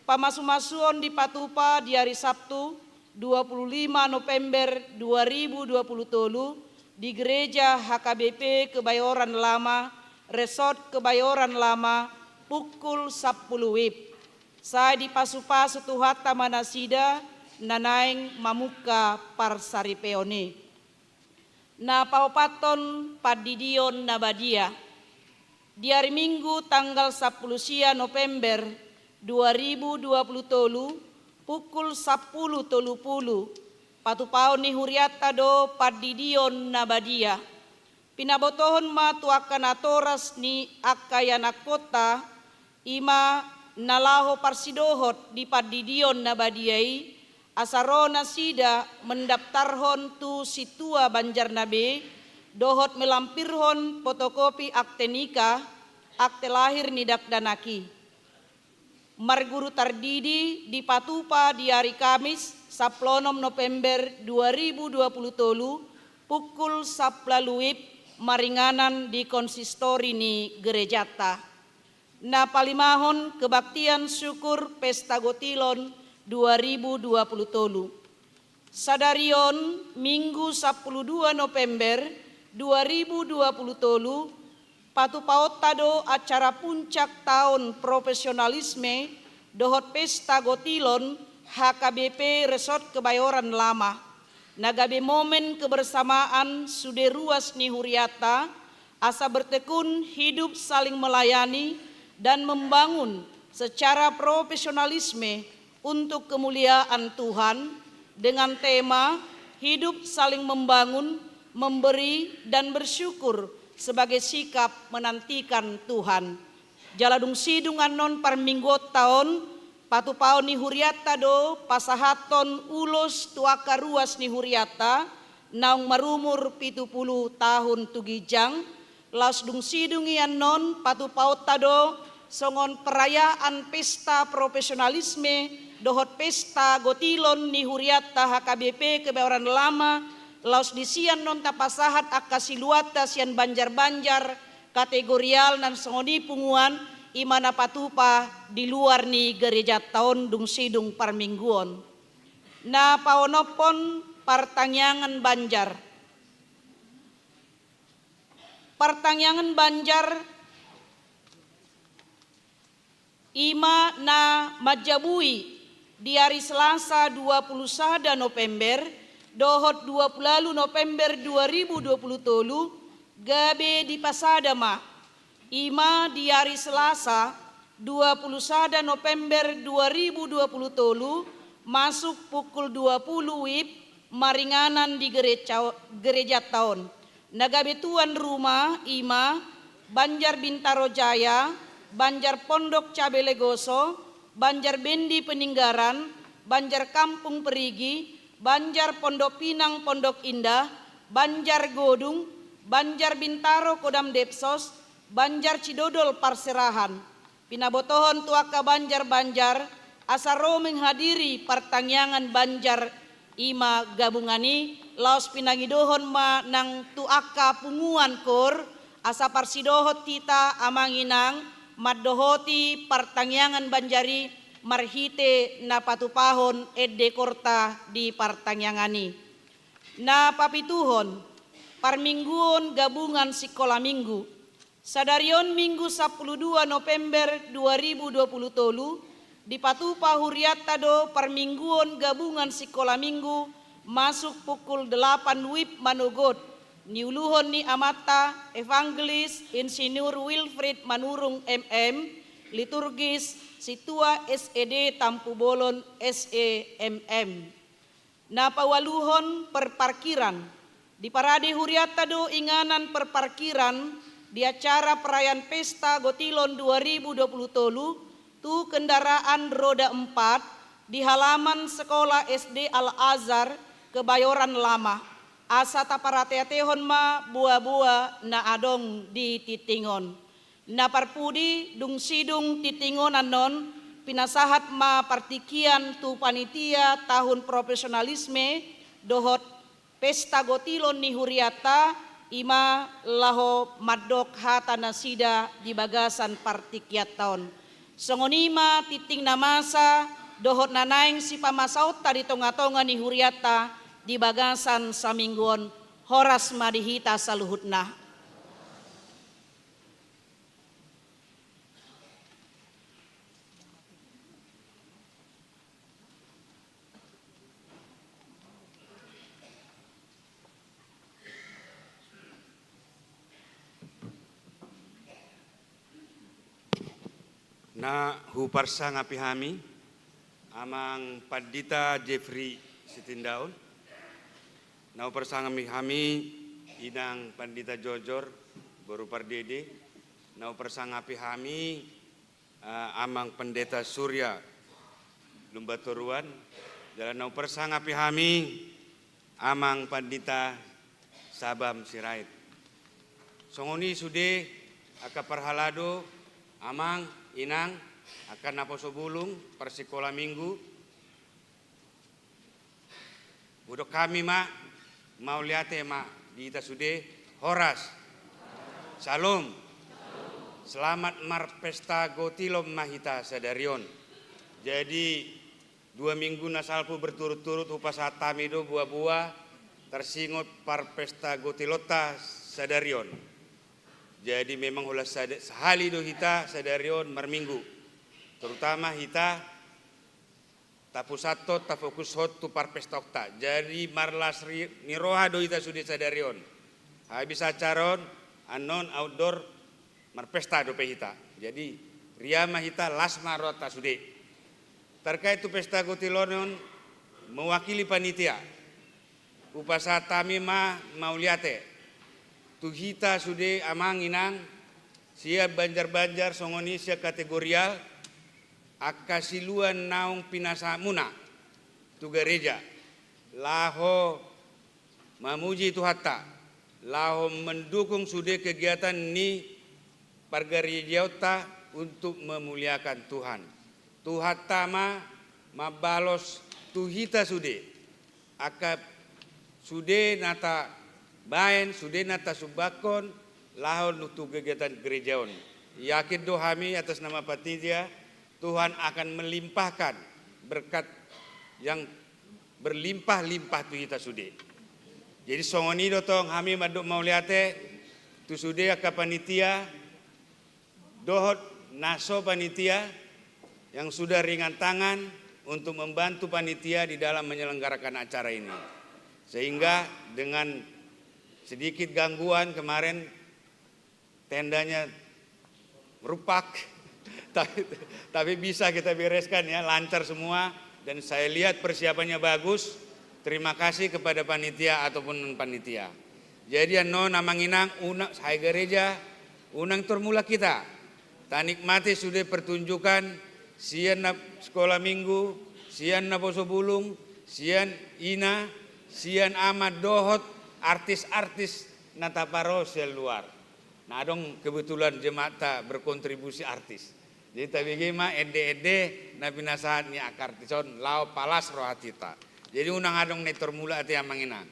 Pamasu-masuon di Patupa di hari Sabtu 25 November 2020 di Gereja HKBP Kebayoran Lama, Resort Kebayoran Lama, pukul 10 WIB. Saya di pasu-pasu tuhata manasida, nanaing mamuka parsaripeone. Na paupaton padidion nabadia. Di hari Minggu tanggal 10 November 2020, pukul 10.30, patupaon ni Huriata do padidion nabadia. Pinabotohon ma tuakan atoras ni akayana kota, ima nalaho parsidohot di padidion nabadiai, asarona sida mendaftarhon tu situa Banjarnabe, dohot melampirhon fotokopi akte nikah, akte lahir ni dakdanaki. Marguru tardidi di Patupa di hari Kamis 10 November 2020 pukul 10 WIB, Maringanan di konsistori ni gerejata. Na palimahon kebaktian syukur pesta gotilon 2020. Sadarion Minggu 12 November 2020 patupaot tado acara puncak tahun profesionalisme dohot pesta gotilon HKBP Resort Kebayoran Lama. Nagabe momen kebersamaan sude ruas ni Huriata, asa bertekun hidup saling melayani dan membangun secara profesionalisme untuk kemuliaan Tuhan dengan tema hidup saling membangun, memberi dan bersyukur sebagai sikap menantikan Tuhan. Jaladung sidung anon parminggot tahun patupao ni Huriata do pasahaton ulos tuaka ruas ni Huriata naung marumur 70 tahun tugijang laos dung sidung ian non patupao tado songon perayaan pesta profesionalisme dohot pesta gotilon ni Huriata HKBP Kebayoran Lama laos disian non tapasahat akasiluata sian banjar-banjar kategorial nan songoni punguan imana patupa di luar ni gereja tahun dung sidung parmingguon. Na paonopon partangyangan Banjar. Partangyangan Banjar ima na majabui di hari Selasa 21 November dohot 20 November 2020 gabe di Pasadama ima di hari Selasa 21 November 2020 masuk pukul 20 WIB maringanan di gereja tahun. Nagabe tuan rumah ima Banjar Bintaro Jaya, Banjar Pondok Cabe Legoso, Banjar Bendi Peninggaran, Banjar Kampung Perigi, Banjar Pondok Pinang Pondok Indah, Banjar Godung, Banjar Bintaro Kodam Depsos, Banjar Cidodol Parserahan. Pinabotohon tuaka Banjar-Banjar asaro menghadiri partangyangan Banjar ima gabungani laos pinangidohon ma nang tuaka punguan kor asa parsidohot tita amanginang maddohoti partangyangan Banjari marhite na patupahon edde korta di partangyangani. Na papituhon parmingguon gabungan sekolah minggu. Sadarion Minggu 12 November 2020 di Patupa Huriata do parmingguon gabungan sekolah minggu masuk pukul 8 WIB Manogot niuluhon ni Amata Evangelis Insinyur Wilfrid Manurung MM liturgis Situa SED Tampu Bolon SEMM. Na pawaluhon perparkiran di Parade Huriata do inganan perparkiran di acara perayaan pesta Gotilon 2020 tu kendaraan roda 4 di halaman sekolah SD Al-Azhar Kebayoran Lama asa taparateatehon ma buah-buah na adong di titingon. Na parpudi dung sidung titingon anon pinasahat ma partikian tu panitia tahun profesionalisme dohot pesta Gotilon ni Huriata ima laho madok hata nasida di bagasan partikiat tahun. Songonima titing namasa dohot nanaing si pamasaut tadi tonga-tonga ni Huriata di bagasan samingguon horas madihita saluhutna. Na huparsa ngapihami amang Pandita Jeffrey Sitindaun. Na huparsa ngapihami inang Pandita Jojor Baru Pardede. Na huparsa ngapihami amang Pendeta Surya Lumbatoruan. Jalan na huparsa ngapihami amang Pandita Sabam Sirait. Songoni sude akaparhalado amang inang akan naposo bulung persikola minggu. Budok kami mau liate di ita sude horas. Salam. Selamat mar pesta Gotilom mahita sadarion. Jadi 2 minggu nasalpu berturut-turut upas hatamido buah-buah tersingot par pesta gotilota sadarion. Jadi memang ulah sehali do hita sadarion marminggu. Terutama hita tapusato tafokus hot tu par pesta okta. Jadi marlas niroha do hita sudi sadarion. Habis acaron anon outdoor marpesta do hita. Jadi riama hita lasma rota sudi. Terkait tu pesta gotilonon mewakili panitia upasatami mau liate tu hita sude amang inang siap banjar-banjar songoni sia kategorial akasiluan naung pinasa muna tu gereja laho mamuji tu hatta laho mendukung sude kegiatan ni pargarejauta untuk memuliakan Tuhan. Tuhan tama mabalos tuhita sude akap sude nata baen sude nata subakon lahon nutu kegiatan gerejaon. Yakin dohami atas nama panitia Tuhan akan melimpahkan berkat yang berlimpah-limpah tuhita sude. Jadi songoni dotong kami maduk mau liate tu sude akap panitia dohot naso panitia yang sudah ringan tangan untuk membantu panitia di dalam menyelenggarakan acara ini. Sehingga dengan sedikit gangguan kemarin tendanya merupak, tapi bisa kita bereskan ya, lancar semua dan saya lihat persiapannya bagus. Terima kasih kepada panitia ataupun non panitia. Jadi no namanginang unang saya gereja unang termula kita. Tanikmati sudah pertunjukan sian na sekolah minggu, sian na poso bulung, sian ina, sian amat dohot, artis-artis nataparosel luar. Nah dong kebetulan jemaat berkontribusi artis. Jadi tapi gimana ede na pinasahan ni akartison lao palas rohatita. Jadi unang adong netor mula ati amanginang.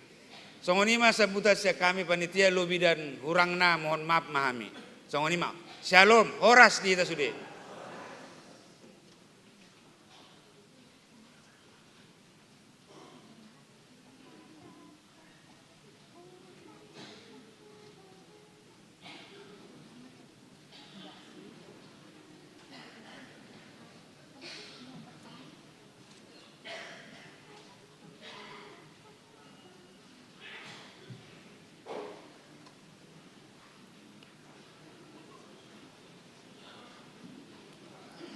Songonima sebutan sia kami panitia lobi dan hurangna mohon maaf mahami. Songonima. Shalom, horas di kita sudah.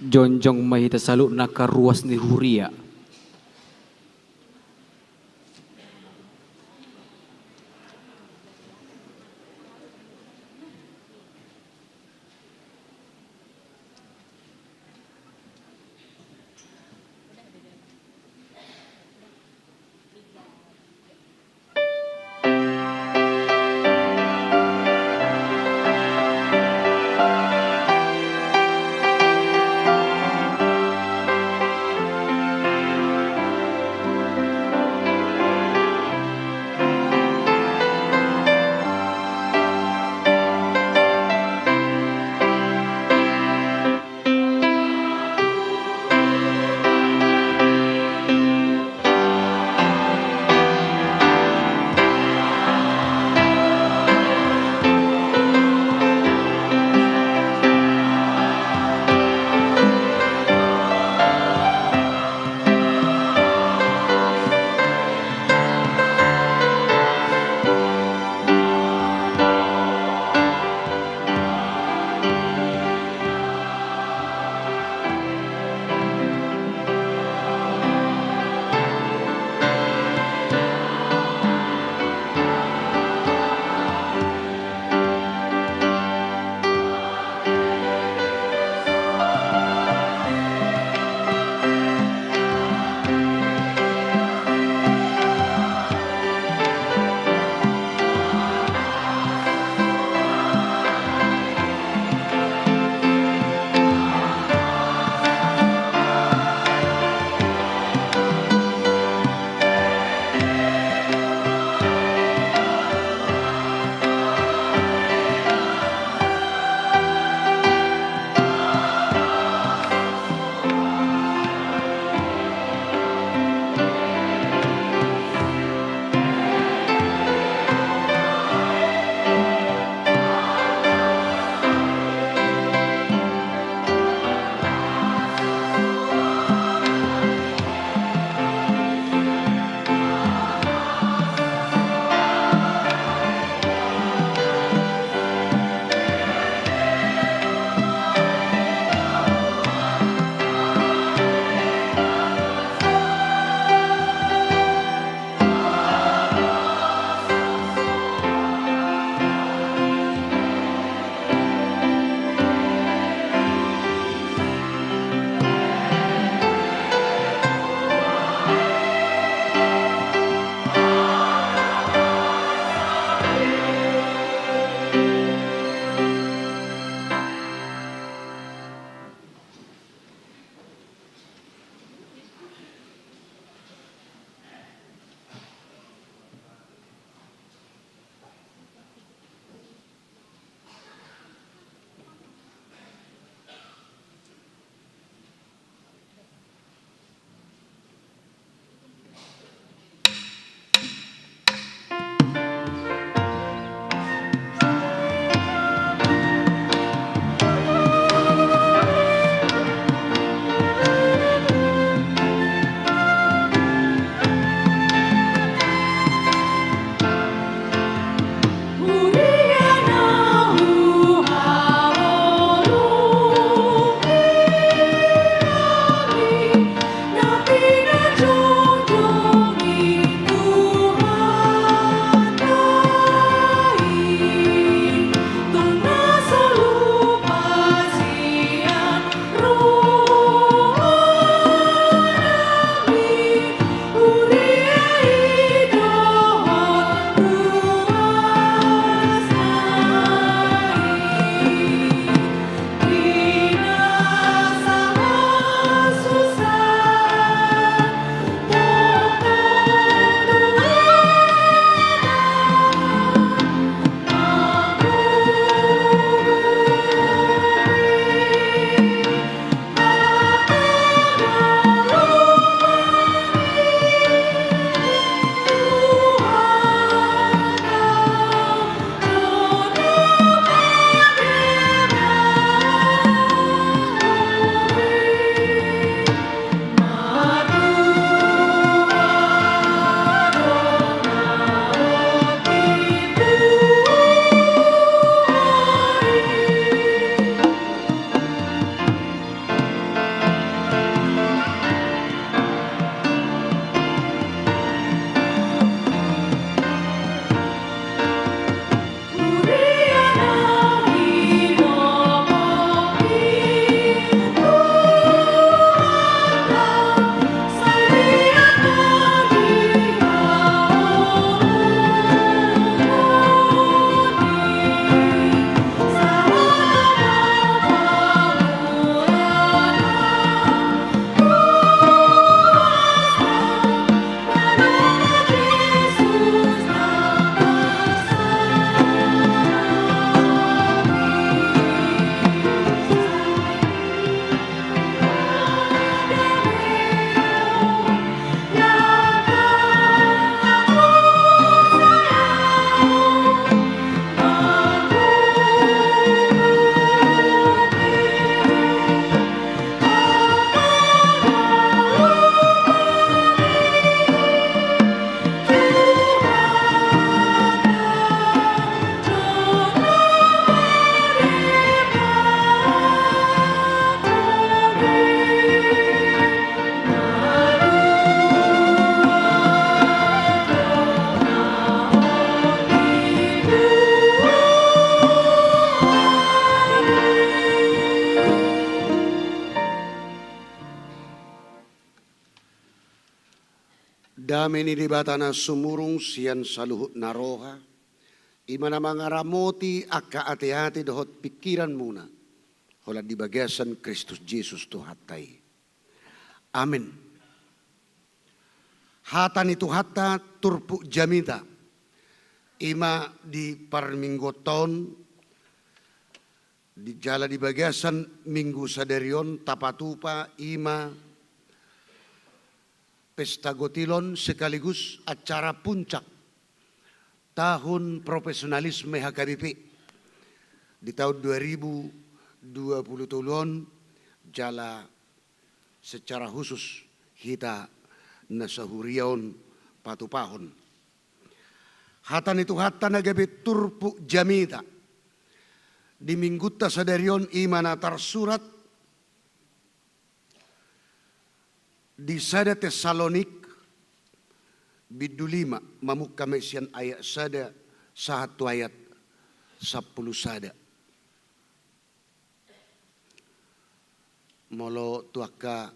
Jonjong mahita salu nakaruas ni huria. Dami ni dibatana sumurung sian saluhut naroha. Imana mangaramoti akka ati-ati dohot pikiran muna. Hola di bagasan Kristus Yesus Tuhatai. Amin. Hatan itu hatta turpu jamita. Ima di parminggoton di jala di bagasan minggu sadarion tapatupa ima pesta gotilon sekaligus acara puncak tahun profesionalisme HKBP di tahun 2020 jala secara khusus kita nasahurion patupahon. Hatan itu hatan agabe turpu jamita di mingguta sadarion imana tarsurat di sada Tesalonik bidu 5 mamuk kamesian ayat sada 1 ayat 10 sada. Molo tuaka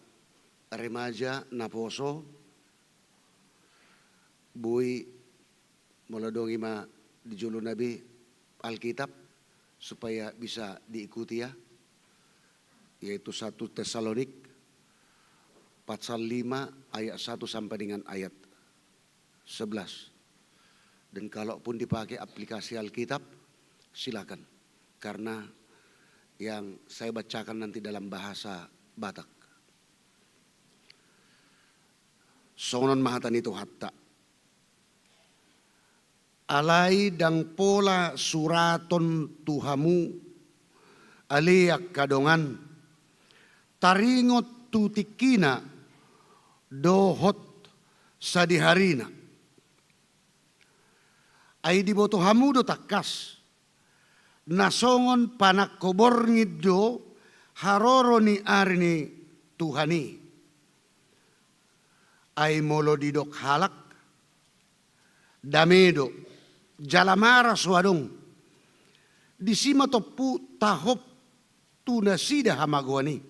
remaja naposo bui molo dong ima di julu Nabi Alkitab supaya bisa diikuti ya, yaitu 1 Tesalonik pasal 5 ayat 1 sampai dengan ayat 11. Dan kalaupun dipakai aplikasi Alkitab silakan, karena yang saya bacakan nanti dalam bahasa Batak. Sonon mahatan itu hatta. Alai dang pola suraton tuhamu aliak kadongan taringot tutikina dohot sadiharina. Ai diboto hamudo takas nasongon panak kobor ngiddo haroro ni arni Tuhani. Ai molo didok halak damedo jalamara suadong disima topu tahop tunasida hamagwani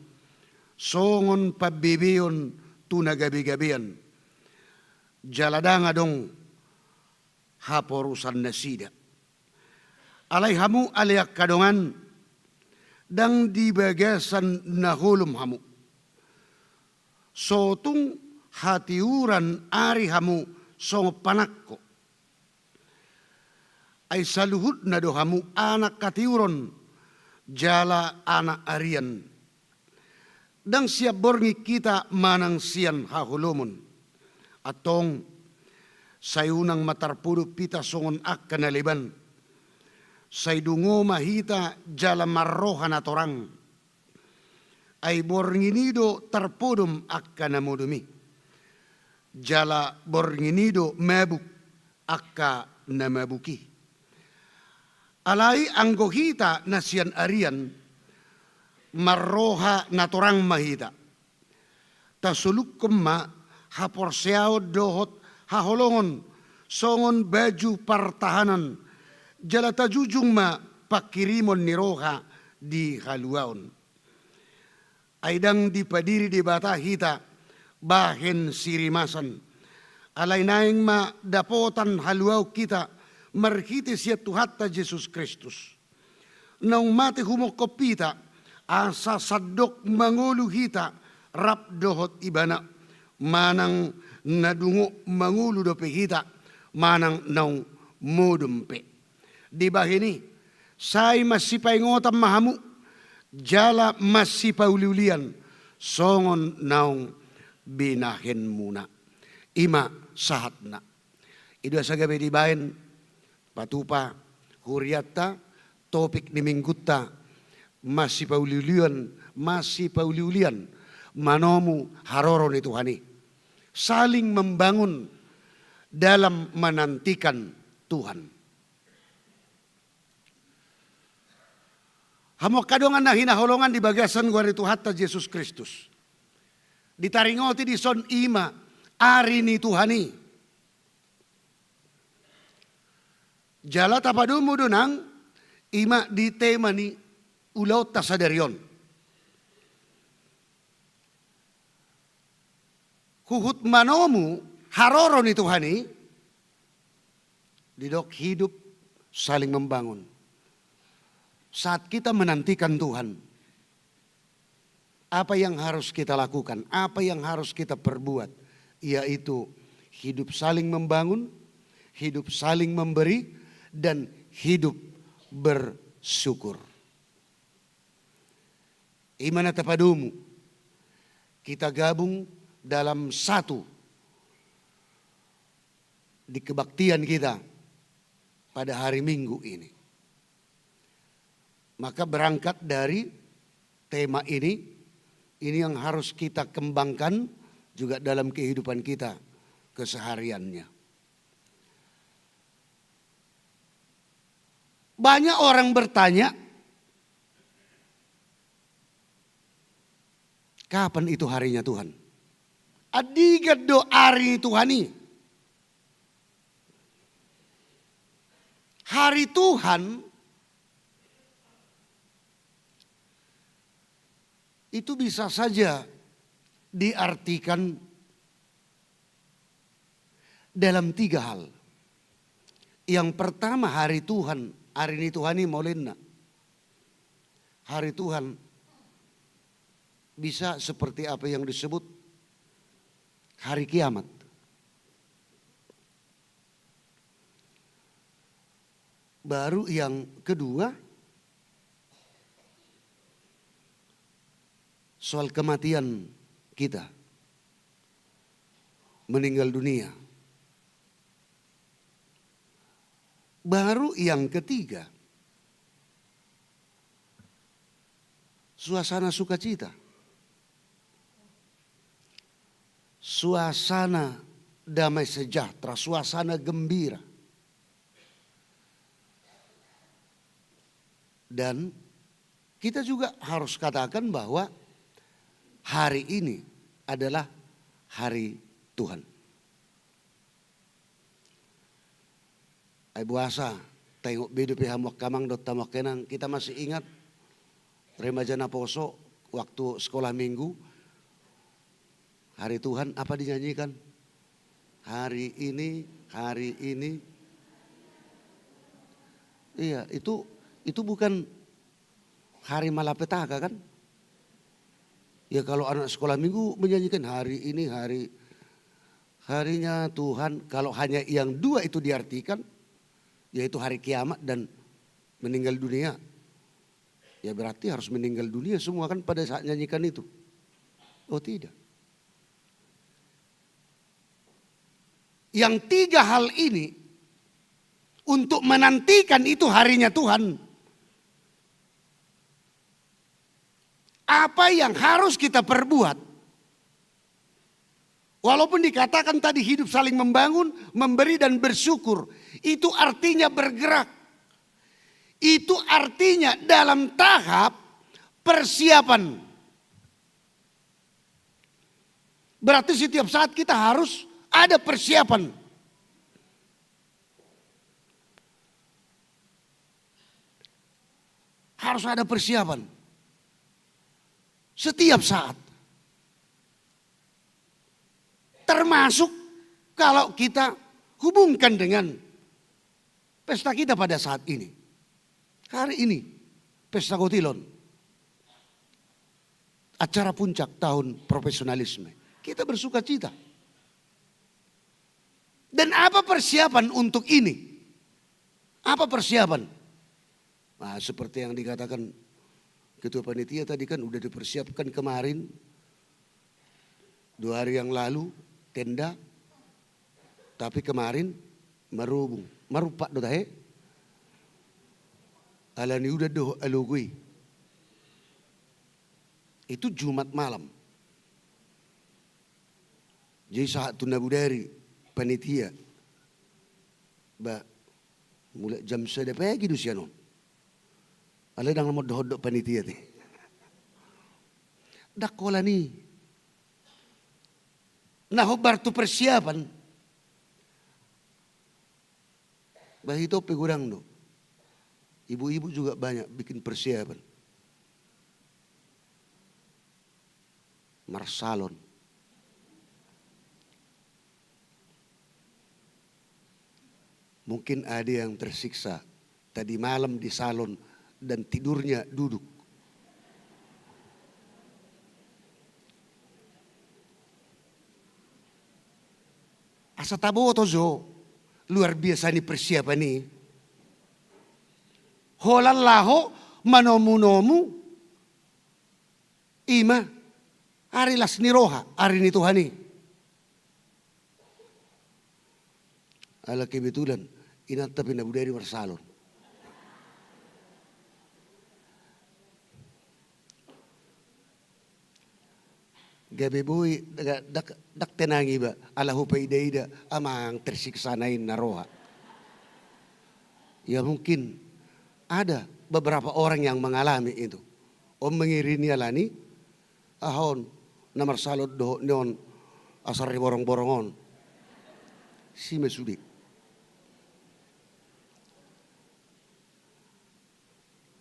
songon pabibion tunagabi-gabian jaladanga dong haporusan nasida alai hamu aliak kadongan dang di bagasan nahulum hamu sotung hatiuran ari hamu songo panakko ay saluhut na do hamu anak katiuron jala anak arian dang siap borngi kita manang sian hahulumon atong sayunang matarpudo pita songon ak kanaliban say dungo mahita jala marrohan atorang ay bornginido tarpudum ak kanamudumi jala bornginido mabuk akka namabuki alai anggohita nasian arian marroha naturang mahita tasuluk kemma haporseao dohot haholongon songon baju pertahanan jala tajujung ma pakirimon niroha di haluaon aidang dipadiri di bata hita bahen sirimasan alai naing ma dapotan haluau kita marhiti siya tuhatta Jesus Kristus. Nang mati humokopita, asa sadok mangulu hita, rap dohot ibana, manang nadungo mangulu dope hita, manang naung modumpe. Di bahini, say masipay ngotam mahamu, jala masipauliulian, songon naung binahin muna. Ima sahat na. Ida sa gabi di bahin, patupa huriatta topik ni minggutta masih pauliulian manomu haroro ni Tuhani saling membangun dalam menantikan Tuhan. Hamo kadongan na hinaholongan di bagasan gua itu hatta Yesus Kristus ditaringoti di son ima ari ni Tuhani. Jala tapadumo dunang ima di tema ni ulaw tasadarion. Huhut manomu haroron itu hani didok hidup saling membangun. Saat kita menantikan Tuhan, apa yang harus kita lakukan, apa yang harus kita perbuat, yaitu hidup saling membangun, hidup saling memberi, dan hidup bersyukur. Imana tapadumu, kita gabung dalam satu di kebaktian kita pada hari Minggu ini. Maka berangkat dari tema ini yang harus kita kembangkan juga dalam kehidupan kita kesehariannya. Banyak orang bertanya, kapan itu harinya Tuhan? Adigat do hari Tuhani. Hari Tuhan itu bisa saja diartikan dalam 3 hal. Yang pertama, hari Tuhan, hari ini Tuhani Molena. Hari Tuhan bisa seperti apa yang disebut hari kiamat. Baru yang kedua, soal kematian kita, meninggal dunia. Baru yang ketiga, suasana sukacita, suasana damai sejahtera, suasana gembira. Dan kita juga harus katakan bahwa hari ini adalah hari Tuhan. Ay buasa, tengok BDP hamok kamang dot tamak kenang. Kita masih ingat remaja na poso waktu sekolah minggu. Hari Tuhan apa dinyanyikan? Hari ini, hari ini. Iya, itu bukan hari malapetaka kan? Ya kalau anak sekolah minggu menyanyikan hari ini, harinya Tuhan. Kalau hanya yang 2 itu diartikan, yaitu hari kiamat dan meninggal dunia. Ya berarti harus meninggal dunia semua kan pada saat nyanyikan itu. Oh tidak. Yang 3 hal ini untuk menantikan itu harinya Tuhan. Apa yang harus kita perbuat? Walaupun dikatakan tadi hidup saling membangun, memberi dan bersyukur. Itu artinya bergerak. Itu artinya dalam tahap persiapan. Berarti setiap saat kita harus ada persiapan. Harus ada persiapan. Setiap saat. Termasuk kalau kita hubungkan dengan pesta kita pada saat ini. Hari ini, Pesta Gotilon. Acara puncak tahun profesionalisme. Kita bersuka cita. Dan apa persiapan untuk ini? Apa persiapan? Nah, seperti yang dikatakan Ketua Panitia tadi kan udah dipersiapkan kemarin. 2 hari yang lalu tenda. Tapi kemarin merubung. Marupak do tahe. Alani udah doh alugui. Itu Jumat malam. Jadi saat tunabudari panitia. Mulai jam 1 pagi du siano. Alay nang mo dohodok panitia ti. Dakola ni. Nahobar tu persiapan. Bahito pegurang do. Ibu-ibu juga banyak bikin persiapan. Marsalon. Mungkin ada yang tersiksa tadi malam di salon dan tidurnya duduk. Asa taboto zo, luar biasa nih persiapan nih. Holan laho manomu-nomu ima ari las niroha ari ni Tuhani. Ala kebetulan inata pinabudari warsalon. Gabi boy dak tenangi ba ala hupay ida amang tersiksa nain naroha. Ya mungkin ada beberapa orang yang mengalami itu. Om mengirini alani ahon namar salod do neon asar borong-borongon. Si mesudi.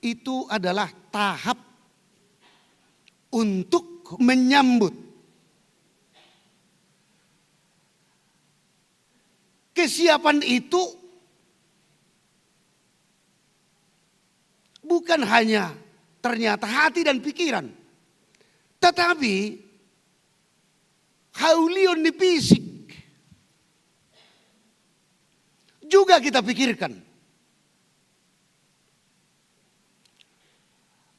Itu adalah tahap untuk menyambut kesiapan itu bukan hanya ternyata hati dan pikiran, tetapi haulion di fisik juga kita pikirkan.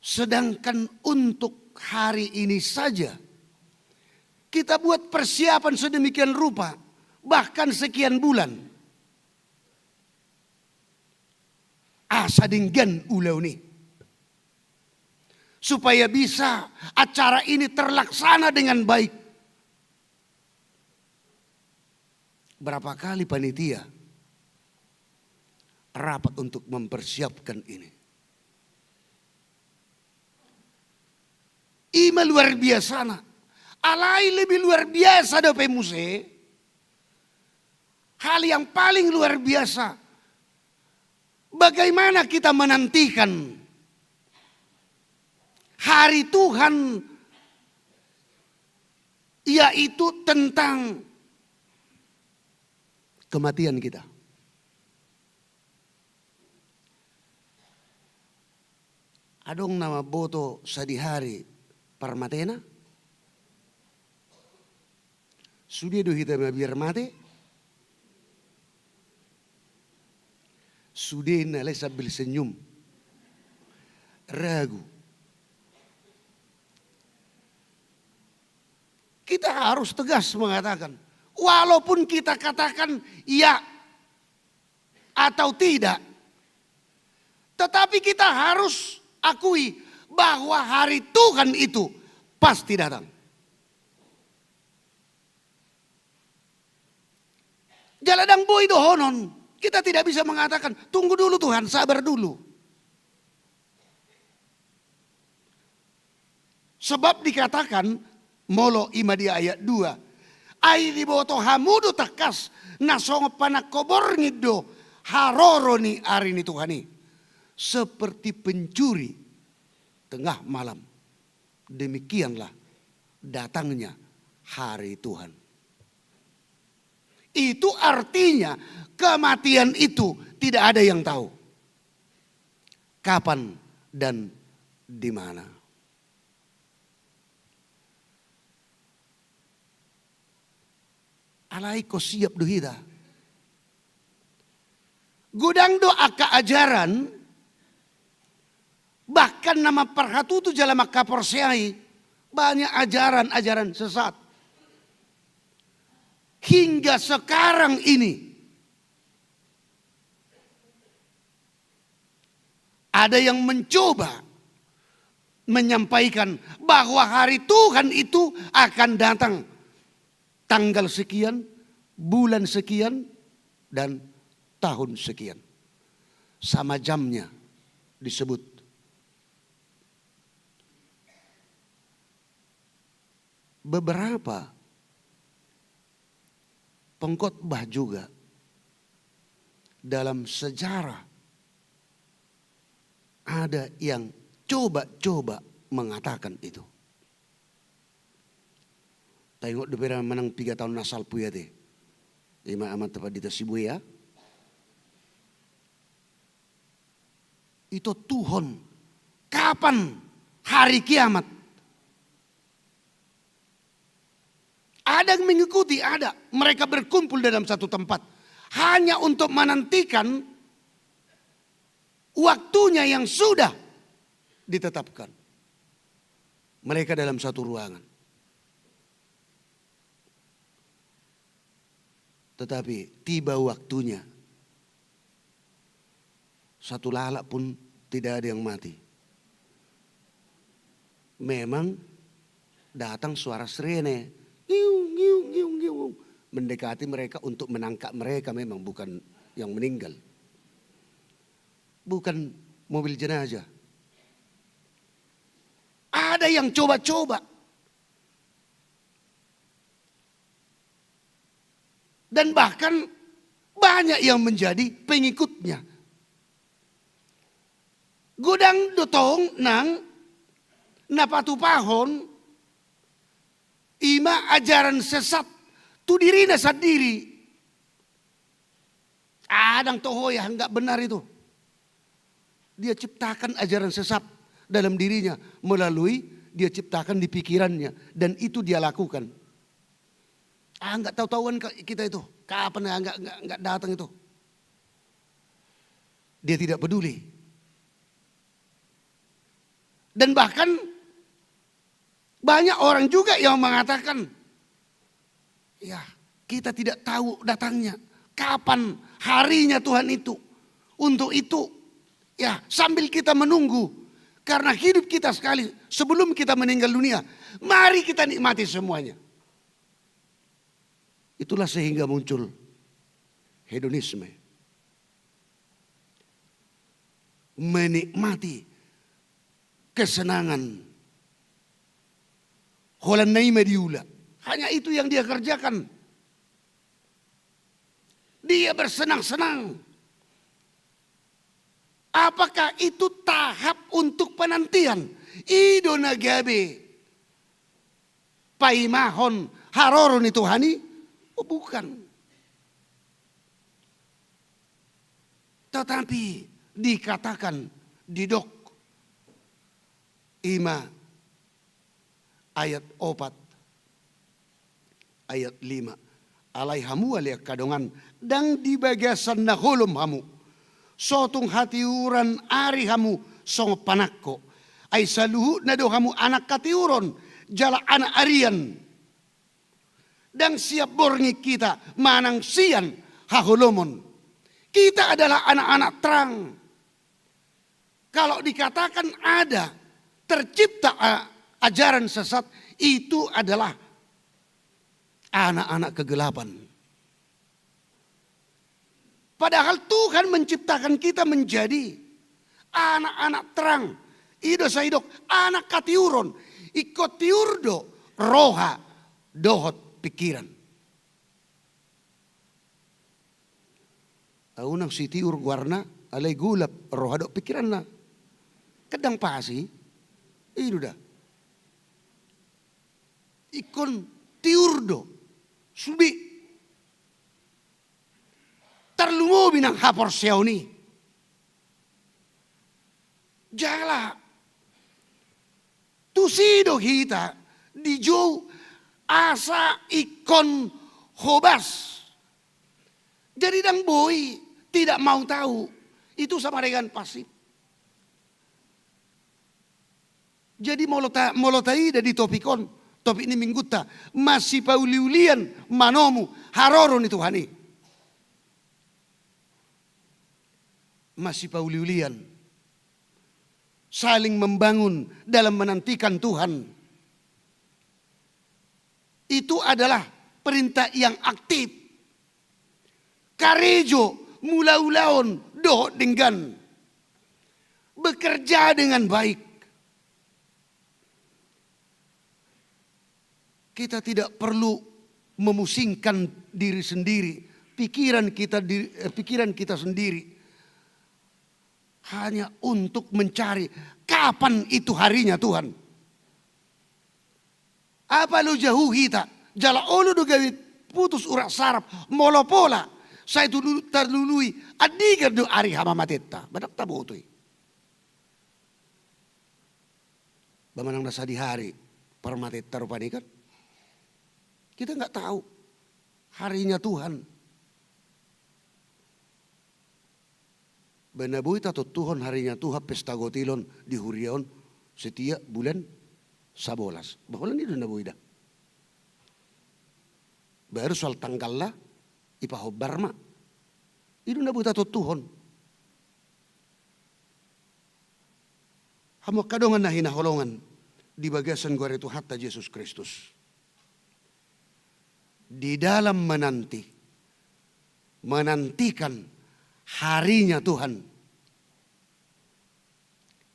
Sedangkan untuk hari ini saja kita buat persiapan sedemikian rupa, bahkan sekian bulan. Asa dinggan ulau nih. Supaya bisa acara ini terlaksana dengan baik. Berapa kali panitia rapat untuk mempersiapkan ini. Ima luar biasa na. Alai lebih luar biasa dope muse. Hal yang paling luar biasa. Bagaimana kita menantikan hari Tuhan, yaitu tentang kematian kita. Adong nama boto sadihari parmatena. Sudah do kita biar mati. Sudah nalai sambil senyum. Ragu. Kita harus tegas mengatakan. Walaupun kita katakan ya atau tidak. Tetapi kita harus akui bahwa hari Tuhan itu pasti datang. Jaladang boy dohonon. Kita tidak bisa mengatakan, tunggu dulu Tuhan, sabar dulu. Sebab dikatakan, molo ima di ayat 2. Ai di boto hamudu takas, nasong panakobor ngido, haroro ni ari ni Tuhani. Seperti pencuri tengah malam. Demikianlah datangnya hari Tuhan. Itu artinya kematian itu tidak ada yang tahu. Kapan dan di mana. Alai ko siap duhita. Gudang doa keajaran. Bahkan nama perhatutu jalan maka porsiai. Banyak ajaran-ajaran sesat. Hingga sekarang ini. Ada yang mencoba menyampaikan bahwa hari Tuhan itu akan datang. Tanggal sekian, bulan sekian, dan tahun sekian. Sama jamnya disebut. Beberapa pengkhotbah juga dalam sejarah ada yang coba-coba mengatakan itu. Tengok depera menang 3 tahun nasal puya teh. Ima amat tepat di Sibuya. Itu Tuhan. Kapan hari kiamat? Ada yang mengikuti, ada. Mereka berkumpul dalam satu tempat. Hanya untuk menantikan waktunya yang sudah ditetapkan. Mereka dalam satu ruangan. Tetapi tiba waktunya. Satu lalat pun tidak ada yang mati. Memang datang suara sirene. Ngiung, ngiung, ngiung, ngiung. Mendekati mereka untuk menangkap mereka, memang bukan yang meninggal. Bukan mobil jenazah. Ada yang coba-coba. Dan bahkan banyak yang menjadi pengikutnya. Gudang dotong nang napatu pahon ima ajaran sesat tu dirina sendiri. Adang tohoya enggak benar itu. Dia ciptakan ajaran sesat dalam dirinya melalui dia ciptakan di pikirannya dan itu dia lakukan. Enggak tahu-tahuan kita itu. Kapan enggak datang itu. Dia tidak peduli. Dan bahkan banyak orang juga yang mengatakan, ya kita tidak tahu datangnya. Kapan harinya Tuhan itu. Untuk itu, ya sambil kita menunggu. Karena hidup kita sekali sebelum kita meninggal dunia. Mari kita nikmati semuanya. Itulah sehingga muncul hedonisme. Menikmati kesenangan. Holanai mediula. Hanya itu yang dia kerjakan. Dia bersenang-senang. Apakah itu tahap untuk penantian? Ido nagabe. Paimahon haroron itu hani? Oh bukan. Tetapi dikatakan didok. Ima ayat 4 ayat 5 alaihamu aliak kadongan dang di bagasan nahulum hamu sotung hatiuran ari hamu song panakko ay saluhu nado hamu anak katiuron jala anak arian dang siap borngi kita manang sian hahulomon kita adalah anak-anak terang. Kalau dikatakan ada tercipta ajaran sesat itu adalah anak-anak kegelapan. Padahal Tuhan menciptakan kita menjadi anak-anak terang. Ido saidok anak katiuron. Ikut tiurdo roha dohot pikiran. Unang si tiur warna alay gulap roha dohot pikiran na. Kadang pasi. Itu dah. Ikon tiurdo. Subi. Terlungo binang hapor siyaw ni. Jala. Tusido kita. Dijo asa ikon hobas. Jadi dang boy tidak mau tahu. Itu sama dengan pasif. Jadi molotai dari topikon. Topik ini mingguta. Masih pauliulian manomu. Haroron itu hani. Masih pauliulian. Saling membangun dalam menantikan Tuhan. Itu adalah perintah yang aktif. Karejo mula-ulaon dohot dengan. Bekerja dengan baik. Kita tidak perlu memusingkan diri sendiri, pikiran kita sendiri. Hanya untuk mencari kapan itu harinya Tuhan. Apa lu jauh kita? Jala olu do gawi putus urak sarap molopola. Saya itu terlului adigar do ari hama mateta. Badak tabotoi. Bamanang nasa di hari permati tarupani kan. Kita nggak tahu harinya Tuhan. Benabuhi tato Tuhan harinya Tuhan pesta gotilon di hurion setiap bulan 11. Bahulan itu nabuhi dah. Baru soal tanggal lah ipahobar mak. Itu nabuhi tato Tuhan. Hamo kadongan na hinaholongan di bagasan gore itu hatta Yesus Kristus. Di dalam menantikan harinya Tuhan,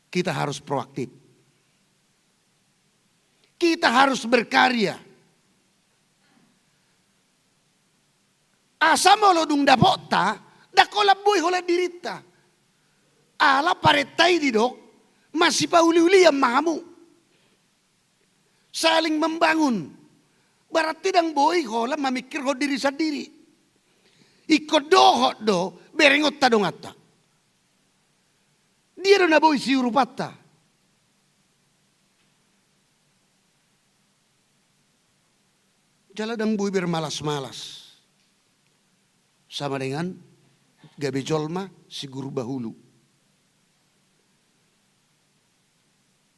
kita harus proaktif. Kita harus berkarya. Asa mau dung dapota, dakolabui hola dirita. Ala paretai di dok, masih pauli-uli yang mamu. Saling membangun. Berarti dang boy hola memikir ho diri sendiri. Ikut dohot do berengot tadong atta. Dia na boy si urupata. Jala dang boy bermalas-malas. Sama dengan gabe jolma si guru bahulu.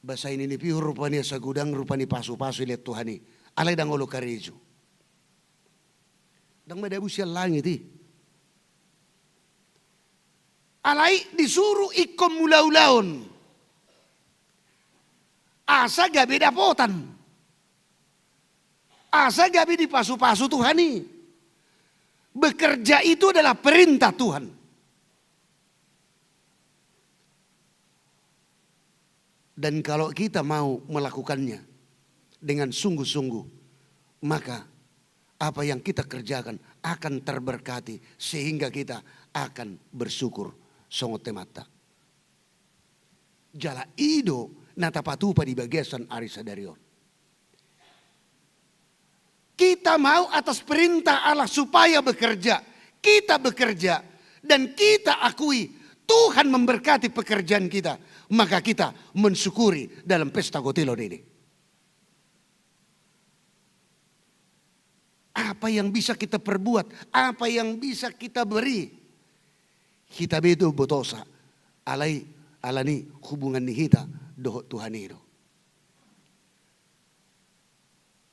Bahasa ini piur rupanya sagudang rupanya pasu-pasu lihat Tuhani. Alay dang olo karejo. Dang madabu siya langit Alay disuruh ikom mulaulaon. Asa gabi dapotan. Asa gabi di pasu-pasu Tuhani. Bekerja itu adalah perintah Tuhan. Dan kalau kita mau melakukannya dengan sungguh-sungguh, maka apa yang kita kerjakan akan terberkati sehingga kita akan bersyukur songot temata. Jala ido natapatupa di bagasan arisa darion. Kita mau atas perintah Allah supaya bekerja. Kita bekerja dan kita akui Tuhan memberkati pekerjaan kita. Maka kita mensyukuri dalam pesta gotilon ini. Apa yang bisa kita perbuat, apa yang bisa kita beri. Kita bedo botosa. Alani hubungan ni kita doh Tuhan itu.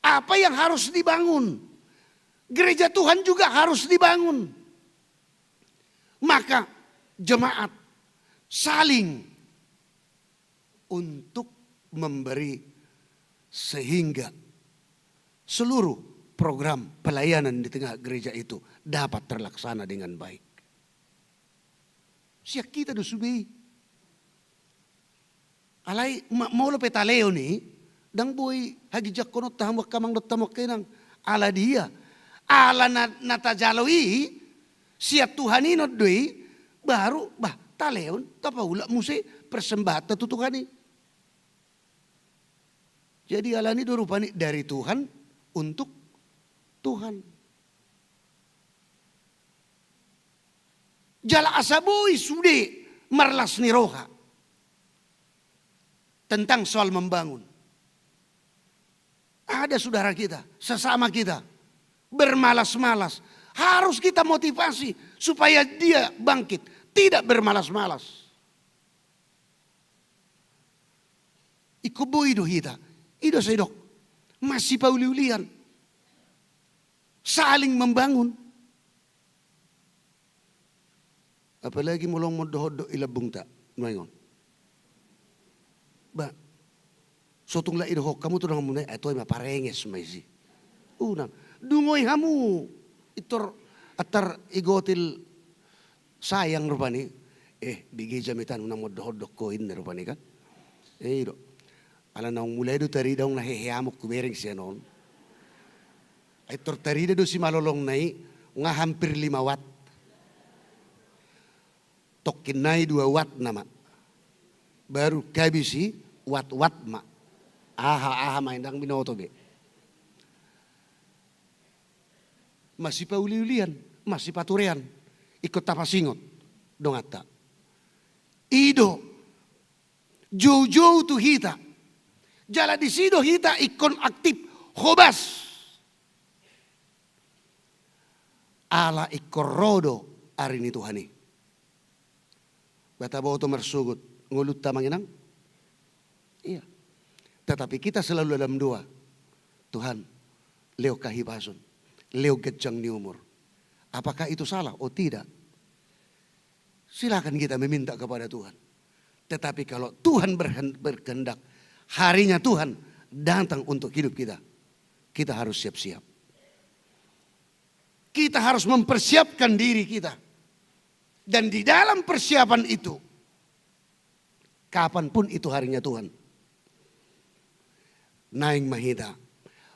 Apa yang harus dibangun? Gereja Tuhan juga harus dibangun. Maka jemaat saling untuk memberi sehingga seluruh program pelayanan di tengah gereja itu dapat terlaksana dengan baik. Siap kita dosubi. Alay mau lo petaleo nih, dang boy hagi jakono tahamok kamang dotamok kenang ala dia, ala natajalawi siap Tuhan ini doi baru taleon tapaula musi persembahata tutukani. Jadi ala ini rupanya dari Tuhan untuk Tuhan. Jala asabui sude marlas niroha tentang soal membangun. Ada saudara kita, sesama kita bermalas-malas. Harus kita motivasi supaya dia bangkit, tidak bermalas-malas. Ikuboy do kita, ido sedok masih pauli-ulian, saling membangun. Apalagi mulong modohodo ilabung tak, nuayon. Ba, sotong la idohok kamu tuh nang munay, ito ay maparenges maisi. Unang, dungoy hamu, itor atar igotil sayang rupani, bigay jamitan unang modohodo koin na rupani kan. Do, ala nang mulay do tari daw nahihiamok kubereng siya noon. Itor tari do si malolong nai, nga hampir 5 watt. Tokinay 2 watt nama. Baru kabisi watt ma. Aha maindang binoto be. Masih pauli-ulian, masih paturean. Ikut tapasingot dong ata. Ido. Jauh-jauh tu kita. Jala di sido hita ikon aktif hobas. Ala ikorodo hari ini Tuhani. Bata bawa to mersugut ngulut tamanginang. Iya. Tetapi kita selalu dalam doa. Tuhan, leo kahibasun, leo gejang di umur. Apakah itu salah? Oh tidak. Silakan kita meminta kepada Tuhan. Tetapi kalau Tuhan berkehendak, harinya Tuhan datang untuk hidup kita. Kita harus siap-siap. Kita harus mempersiapkan diri kita. Dan di dalam persiapan itu, kapanpun itu harinya Tuhan. Naing mahita,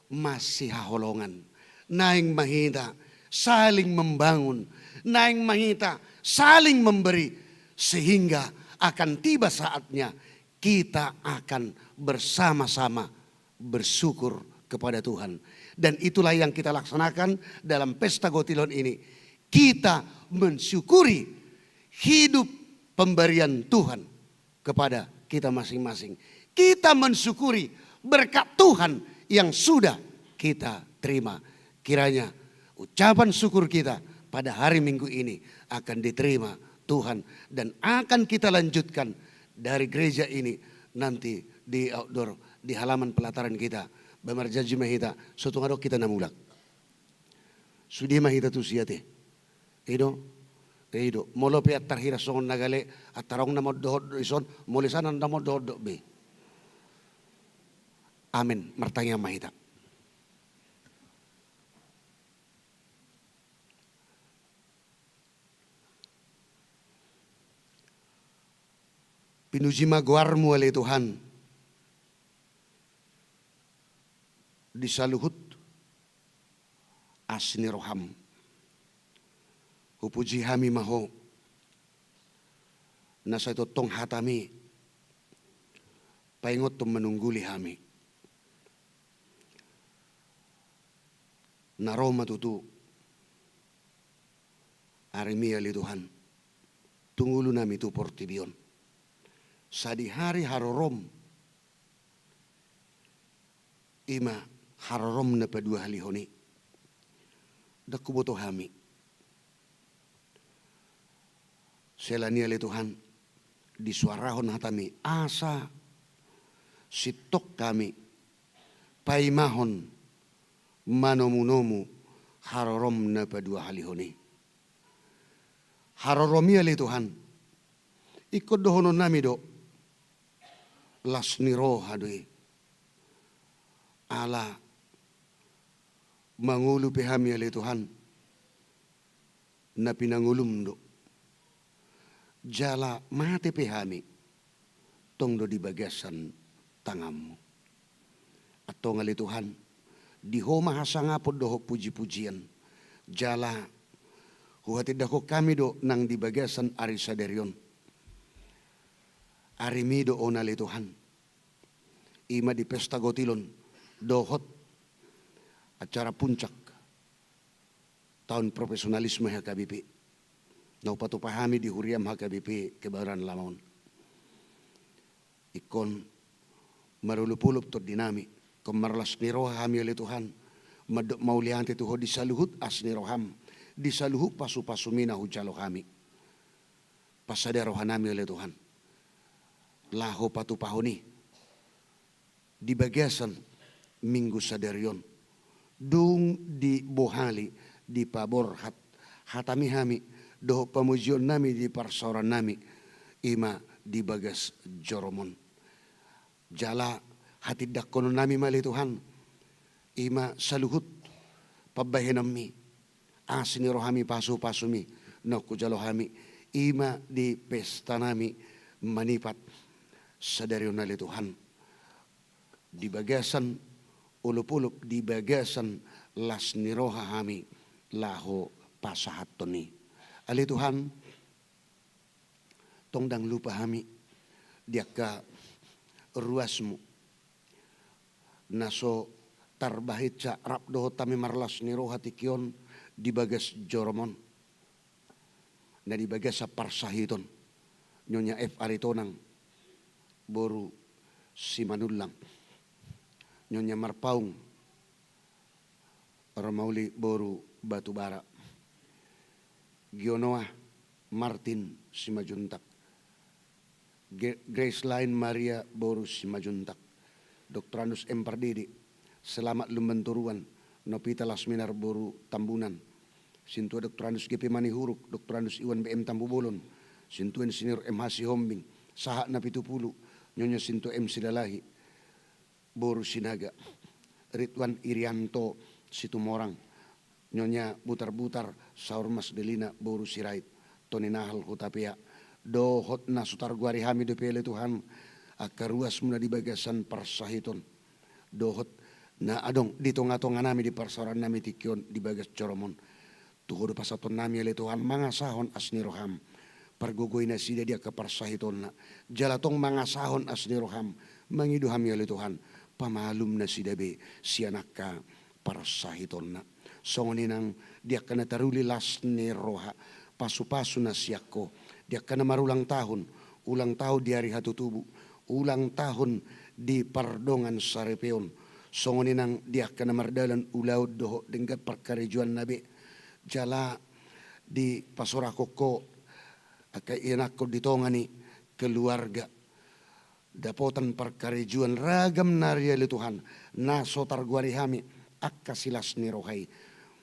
masih haholongan. Naing mahita, saling membangun. Naing mahita, saling memberi. Sehingga akan tiba saatnya kita akan bersama-sama bersyukur kepada Tuhan. Dan itulah yang kita laksanakan dalam pesta Gotilon ini. Kita mensyukuri hidup pemberian Tuhan kepada kita masing-masing. Kita mensyukuri berkat Tuhan yang sudah kita terima. Kiranya ucapan syukur kita pada hari Minggu ini akan diterima Tuhan. Dan akan kita lanjutkan dari gereja ini nanti di outdoor, di halaman pelataran kita. Bemerjaji mahita, suatu ngadok kita namulak. Sudi mahita tu siate. Edo, molo pe atarhira songon nagale, atarong na moddohod ison, molisanan na moddohod be. Amin, martanya mahita. Pinuji magwarmu oleh Tuhan. Disaluhut asni roham. Hupuji hami maho. Nasa ito tong hatami. Paingot tum menungguli hami. Naroma tutu. Arimi ali Tuhan. Tunggulu nami tu portibion. Sadi hari harorom. Ima harorom na padua halihoni. Dakuboto hami. Selani ali Tuhan. Disuarahon hatami. Asa. Sitok kami. Paimahon. Manomu-nomu. Harorom na padua halihoni. Haroromi ali Tuhan. Ikut dohonon nami do. Lasniro hadui. Allah mangulu pehami ali Tuhan. Na pinangulum do. Jala mate pehami. Tong do di bagasan tangamu. Atau ngali Tuhan. Di homa hasangapod do puji-pujian. Jala huhati dako kami do nang di bagasan arisaderion. Arimido onali Tuhan. Ima di pesta Gotilon. Dohot. Acara puncak. Tahun profesionalisme HKBP. Nau patupahami di huriam HKBP Kebayoran Lamaon. Ikon marulupulup to dinami. Kemarlas niroha hami oleh Tuhan. Madok maulianti tuho disaluhut asniroham. Disaluhut pasu-pasumina hujalo kami. Pasaderohanami oleh Tuhan. Laho patupahoni. Di bagasan minggu sadarion. Dung di bohali. Di pabor hatami hami. Doh pamujion nami di parsoran nami. Ima di bagas joromon. Jala hati dakono nami mali Tuhan. Ima saluhut pabahenami. Asini rohami pasu-pasumi. Noku jalohami. Ima di pesta nami manipat sadarion nali Tuhan. Di bagasan ulup-ulup di bagasan lasniroha hami laho pasahatoni. Ali Tuhan, tongdang lupa hami, dia ka ruasmu. Naso tarbahit sa rapdo tami marlas ni rohati kion di bagas joromon. Na di bagas sa parsahiton. Nyonya F. Aritonang, boru si manulang. Nyonya Marpaung, Romauli Boru Batubara, Gionoa Martin Simajuntak, Grace Line Maria Boru Simajuntak, Dr. Anus M. Pardidi, Selamat Lumbenturuan, Nopita Lasminar Boru Tambunan, Sintua Dr. Anus GP Manihuruk, Dr. Anus Iwan BM Tambubolon, Sintua Insinyur M. Hasi Hombing, Sahak Napitupulu, Nyonya Sintu M. Sidalahi, Boru Sinaga, Ridwan Irianto Situmorang, Nyonya Butar-Butar Saur Mas Delina Boru Sirait, Tony Nahal Hutapia, Dohot na Sutar Guari Hami Depele Tuhan, akaruas muna di bagasan parsahiton, Dohot na adong di tonga-tonga nami di parsoran nami tikion di bagas coromon, Tuhodo pasaton nami ele Tuhan mangasahon asniroham, pargogoy na sida dia ke parsahiton na, jalatong mangasahon asniroham, mangiduham ele Tuhan, pamalum na sidabe sianaka parsahiton na. Songoninang dia kena taruli lasni roha pasu-pasu na siyako. Dia kena marulang tahun, ulang tahun di hari hatutubu, ulang tahun di pardongan sarepeon. Songoninang dia kena mardalan ulau doho dengan perkarejuan nabe. Jala di pasorakoko akai inako ditongani keluarga. Dapotan perkarejuan ragam naria Tuhan. Na sotar guari hami akasilas ni rohai.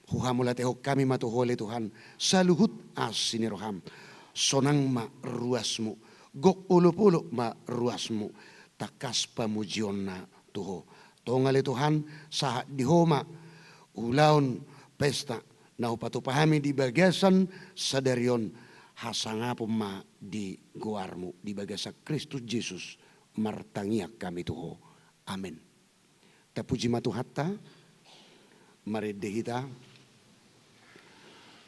Huhamulateho kami matuhole Tuhan. Saluhut asini roham. Sonang ma ruasmu. Gok ulup-ulup ma ruasmu. Takas pamujion na tuho. Tongale Tuhan saat dihoma. Ulaun pesta. Na upatupahami di bagasan sadarion. Hasangapum ma di guarmu. Di bagasa Kristus Yesus. Martangiak kami tuho. Amin. Tapuji matuhatta. Maridehita.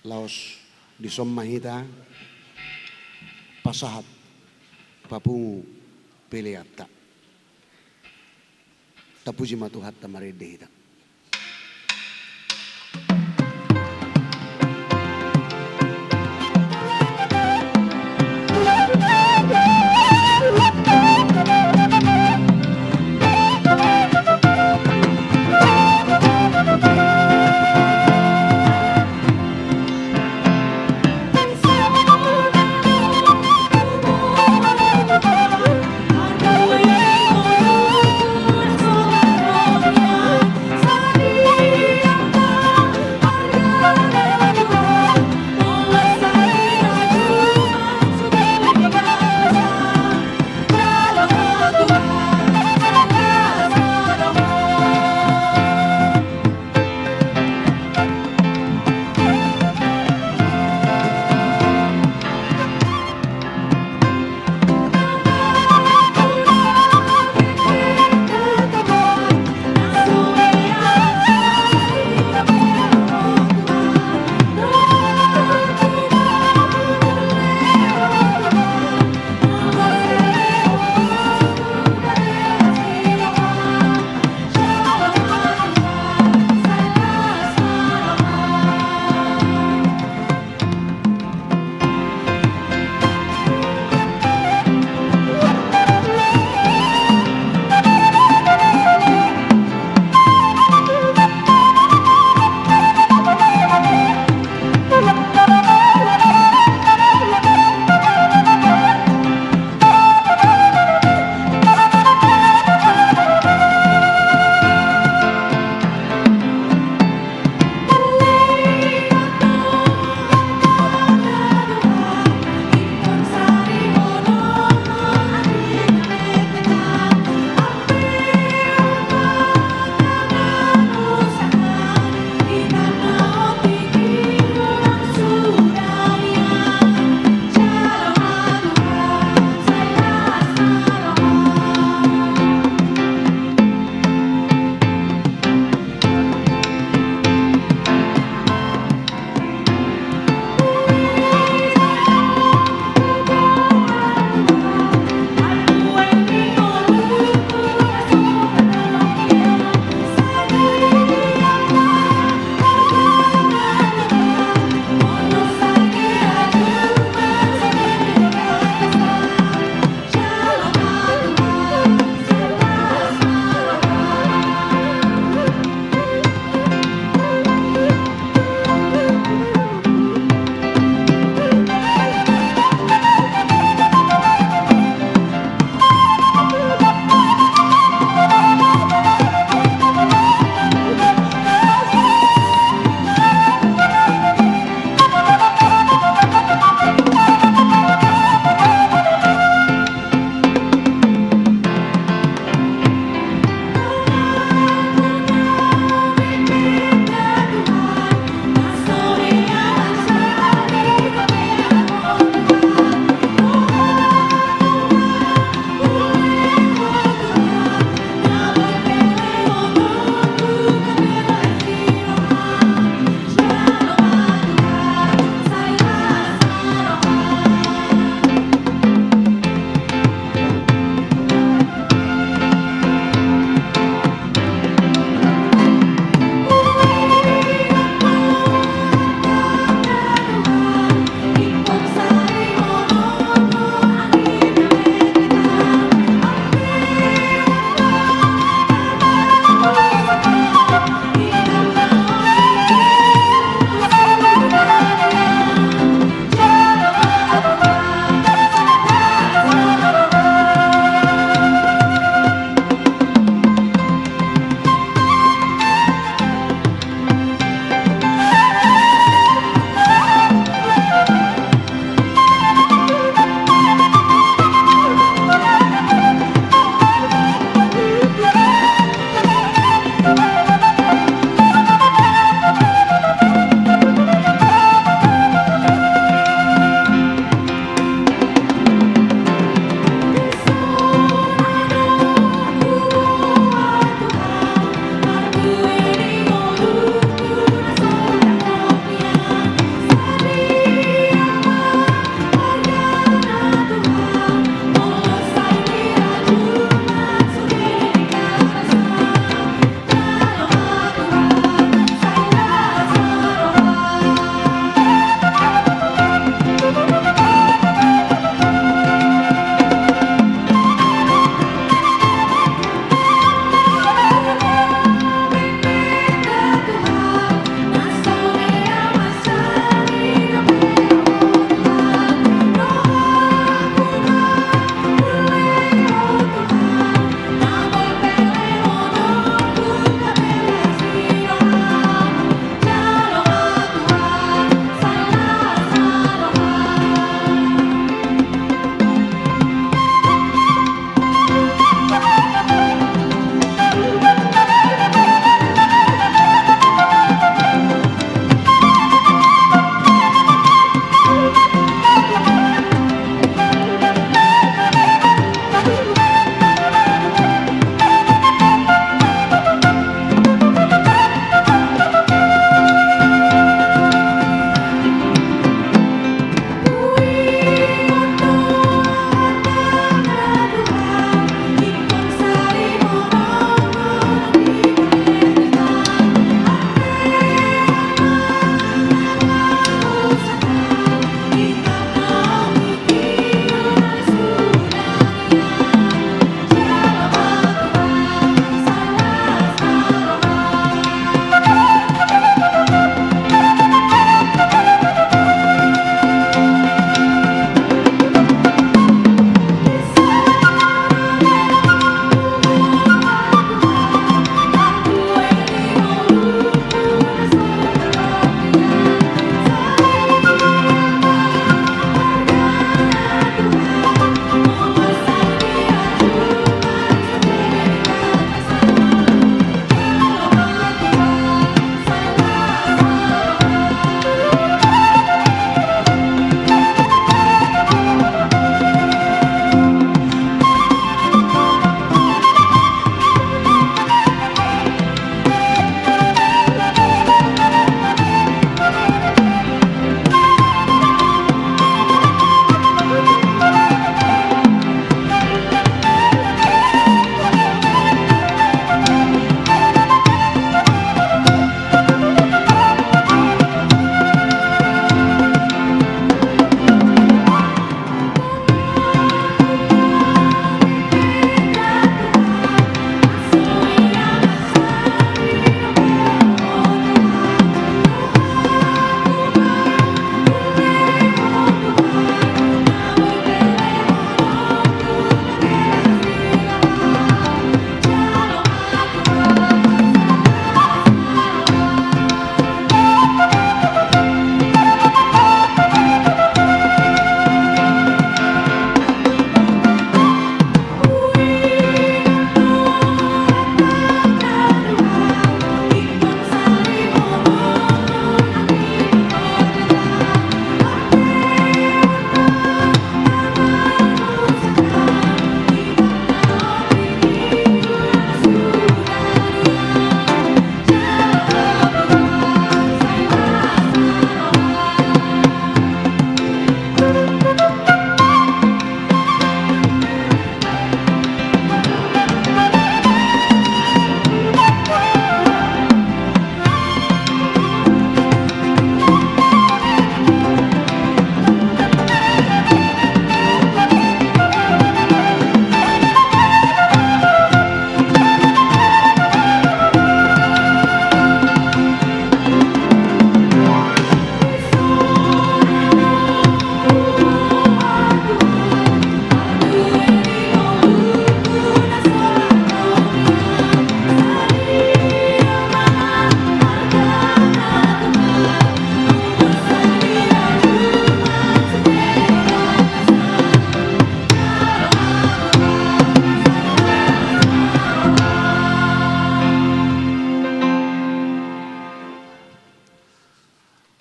Laos disommahita. Pasahat. Papungu peleatta. Tapuji matuhatta maridehita.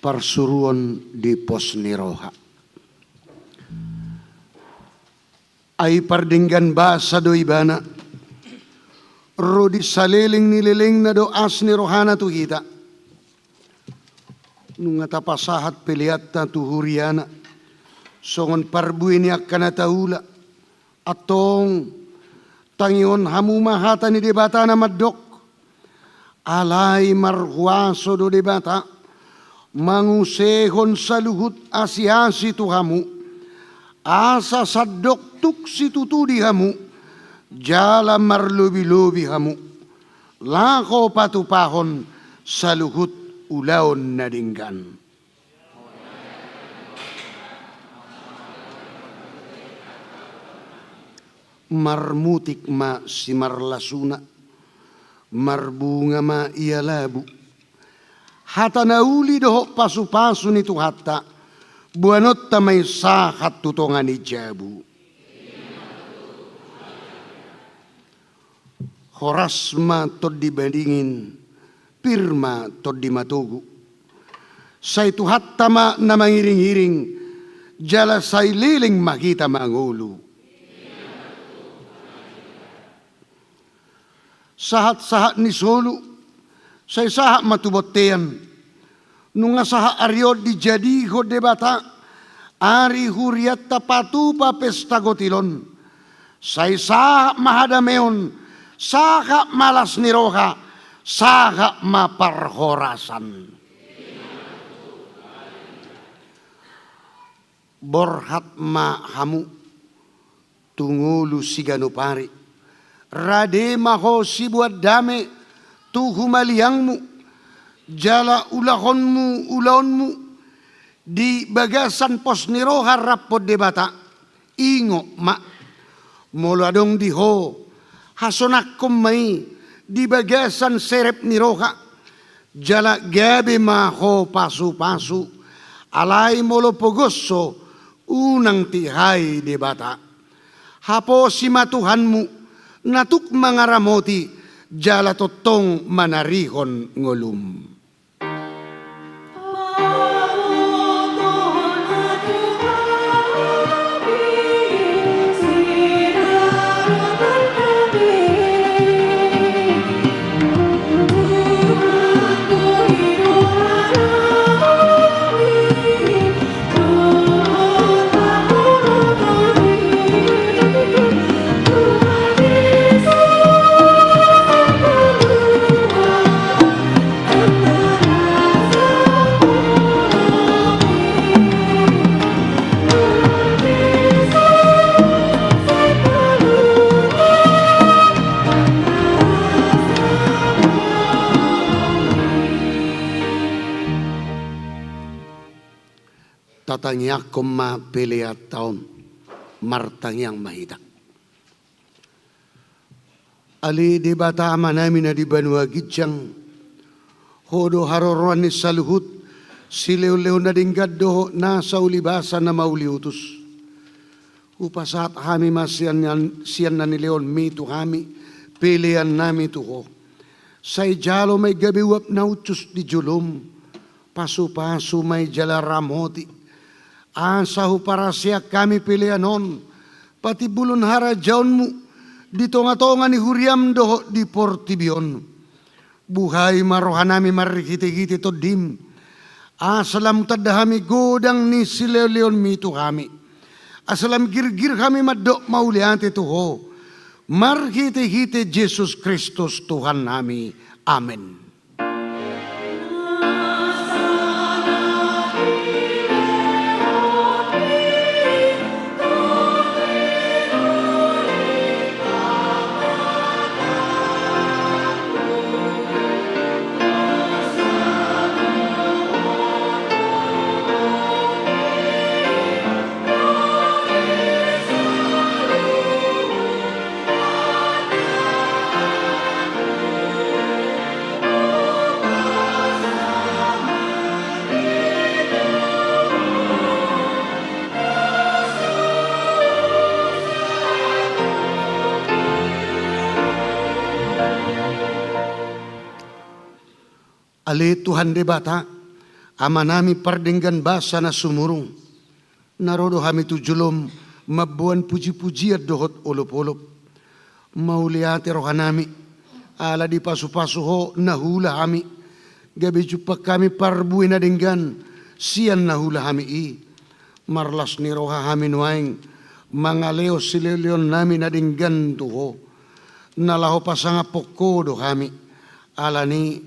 parsuruan di pos niroha. Ay pardinggan basa do ibana, ro di saliling nililing na do as nirohana tu kita. Nung atapasahat piliat na tuhuriana, songon parbuin niya kanataula, atong tangion hamumahata ni debata na madok, alay marhuaso do debata, mangusehon sa luhut asiasi tu hamu, asa sadok tuk si tutudi hamu, jala marlubi-lubi hamu, lako patupahon sa luhut ulaon na dinggan. Marmutik ma si marlasuna, marbunga ma ia labu. Hata nauli doho pasu-pasu ni tu hatta, buanot ta may sahat tutongan ni jabu. Horas ma tod dibandingin, pirma tod di matugu. Sa itu hatta ma na mangiring-hiring, jala say liling makita mangulu. Sahat-sahat ni solo, say sahat matubotean, nung saha aryo di jadi ho debata, ari huriat tapatu pa pesta gotilon, say sahat mahadameon, sahat malas niroha, sahat maparhorasan. Borhat ma hamu, tungulu siganupari, rade maho si buat dame tu humaliangmu, jala ulaonmu di bagasan pos niroha rapod debata, ingo ma moladong diho hasonak kumai di bagasan serep niroha, jala gabe maho pasu-pasu, alay molo pogoso unang tihai debata, hapo si matuhanmu natuk mangaramoti, jala totong manarihon ngolum. Tatangyak koma peleat taon martangyang mahita. Ali debata amanami na di banua gidjang hodo haroroan ni saluhut sileo-leo na dinggad doho nasa ulibasan na mauliutus. Upasat hami masian na ni leon mitu hami pelean nami tuho. Say jalo may gabiwap na utus di julum, pasu-pasu may jala ramoti. Asahu para siya kami pilihanon, pati bulun hara jaunmu, di tonga-tonga ni huriam doho di portibion. Buhay marohanami marikiti-kiti to dim, asalam tadahami godang ni sileleon mitu kami. Asalam girgir kami madok mauliante tuho, marikiti-kiti Jesus Kristus Tuhan nami. Amen. Ali Tuhan debata, Amanami pardenggan basa na sumurong. Narodo kami tujulom mabuan puji-pujiat dohot olop-olop. Mauliati rohanami. Ala di pasu-pasu ho nahula kami. Gabi jupak kami parbuin na denggan. Sian nahula kami i. Marlas ni roha kami nuaing. Mga leo sililion nami na denggan tuho. Nalaho pasanga poko do kami. Ala ni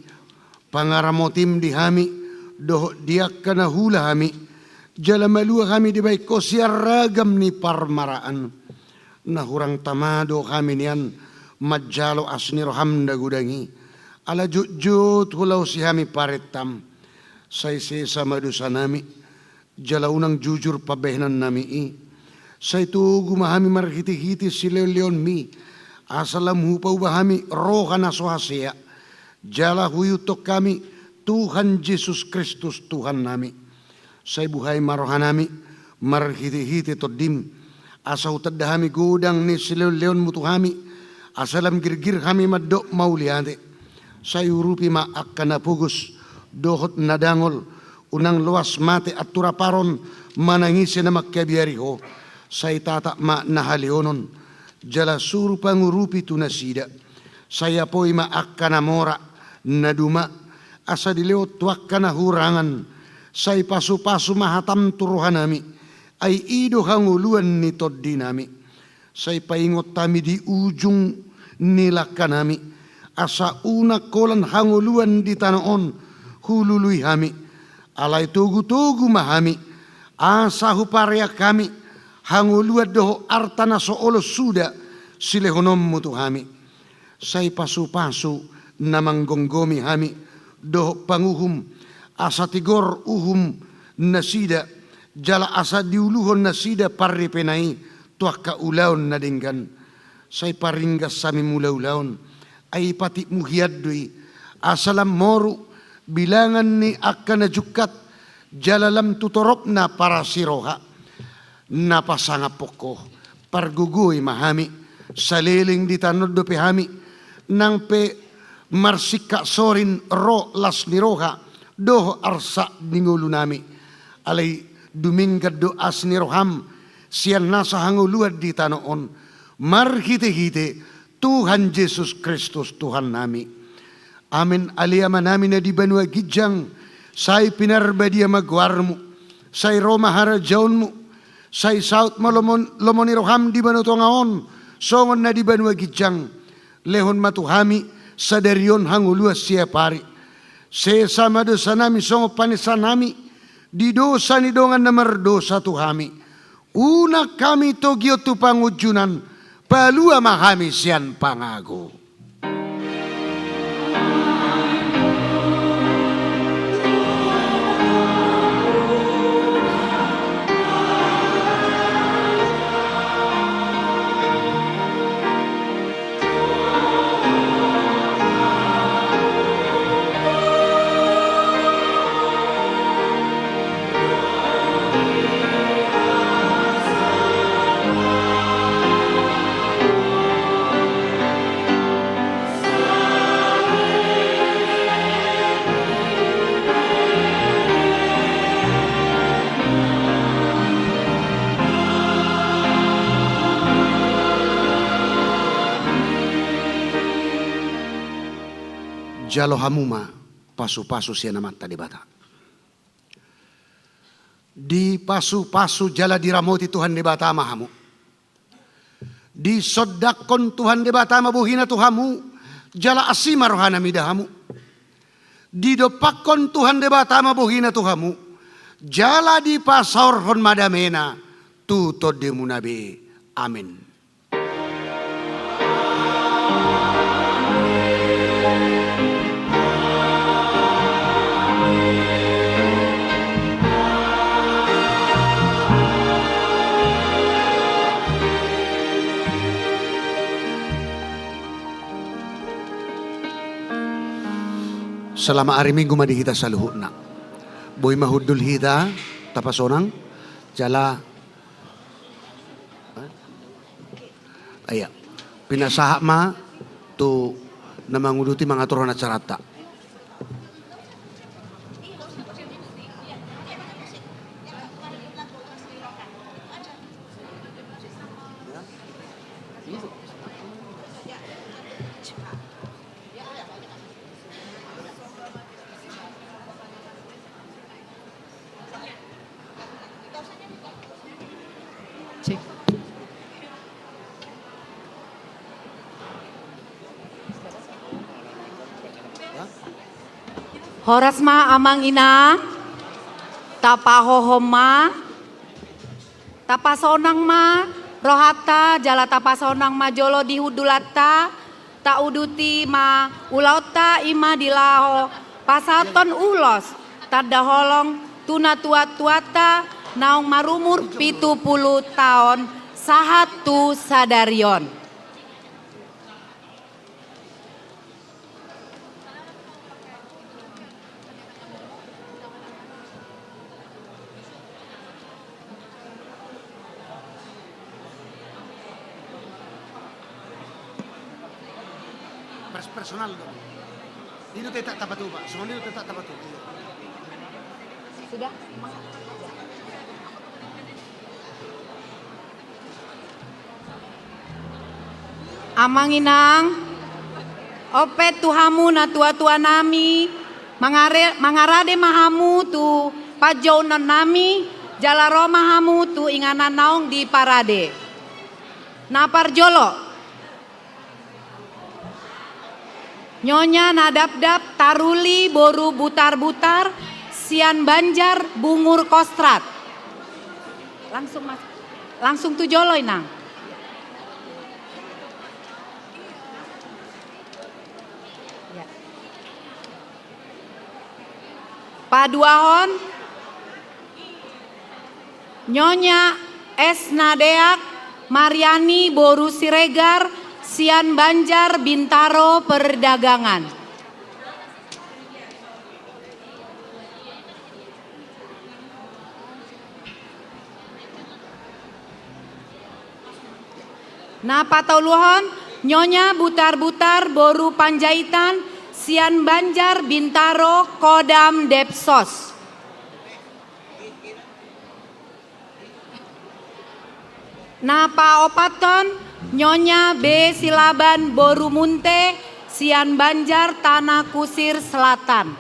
pangaramotim di kami. Doh diak kana hula kami. Jala malua kami di baik ko siya ragam ni parmaraan. Nahurang tamado kami niyan. Majalo asniro hamda gudangi. Ala jut hulaw si kami paretam. Say sama dosa nami. Jala unang jujur pabehnan nami i. Say tugu mahami marhiti-hiti si leon mi. Asalam hupaw bahami roha na sohasya. Jala huyutok kami. Tuhan Yesus Kristus Tuhan nami. Say buhay marohan nami. Marhiti-hiti todim. Asa utadda kami gudang ni si leon mutuhami. Asalam girgir kami madok mauliate. Say urupi maak na pugus. Dohot nadangol. Unang luas mate at turaparon. Manangisi na magkabiari ho. Say tata ma nahalionon. Jala suru pangurupi tunasida. Saya po'y maak na mora. Naduma. Asa dilewot tuak ka na hurangan. Say pasu-pasu mahatam turuhan nami. Ay ido hanguluan ni toddi nami. Say paingot tami di ujung nilaka nami. Asa una kolan hanguluan di tanaon. Hulului hami. Alay tugu-tugu mahami. Asa huparya kami. Hanguluan doho artana soolo suda. Silehonom mutu hami. Say pasu-pasu namanggonggomi hami. Doh panguhum asa tigor uhum nasida jala asa diuluhon nasida paripenai tuak kaulaon na denggan say paringgas sami mulaulaon ay pati muhiadui asalam moru bilangan ni akan na jukat jalalam tutorok na para siroha napasanga poko pargugoy mahami saliling di tanod do pehami nang pe marsika sorin ro las niroha doh arsa ningulu nami alay dumingkad do as niroham siyan nasa hanguluad di tanoon marhite-hite Tuhan Yesus Kristus Tuhan nami. Amin aliyaman namin na di banua gijang say pinarbadia magwarmu say Roma harajaon mo say South malomoniroham di banutongaon songon na di banua gijang lehon matuhami sadarion hanguluas siya pari. Sesama dosa nami songo panisan nami. Di dosa ni dongan na mardosa tuhami. Una kami togyo tu pangujunan. Palua mahami siyan pangago. Jalo hamuma pasu-pasu siya naman tadi bata. Di pasu-pasu jala diramoti Tuhan di bata mahamu. Di sodakon Tuhan di bata mabuhina Tuhamu. Jala asima rohana midahamu. Di dopakon Tuhan di bata mabuhina Tuhamu. Jala di pasaurhon madamena. Tutod di munabi. Amin. Selama hari Minggu madi kita saluhut na. Boy mahudul hita tapasonang jala aya pinasaha ma tu namanguduti mga turon at sarata. Cek. Horasma amang ina, tapahohoma, tapasonang ma, rohata jala tapasonang ma jolo dihudulata, ta uduti ma ulauta ima dilaho, pasaton ulos, tadaholong tuna tuat-tuata, naung marumur 70 tahun, sahatu sadarion. Personal dong. Dito tayo tapat ba? So dito tayo tapat. Sudah? Amang inang, opet tuhamu na tua-tua nami, mangarade mahamu tu pajaunan nami, jalaro mahamu tu inganan naung di parade. Napar jolo. Nyonya nadap-dap taruli boru butar-butar sian banjar bungur kostrat. Langsung mas, langsung tu joloy nang. Ya. Paduahon Nyonya Esnadeak Mariani boru Siregar Sian Banjar Bintaro Perdagangan. Nah patauluhon Nyonya Butar-Butar Boru Panjaitan Sian Banjar Bintaro Kodam Depsos. Nah paopaton Nyonya B. Silaban Boru Munte, Sian Banjar, Tanah Kusir Selatan.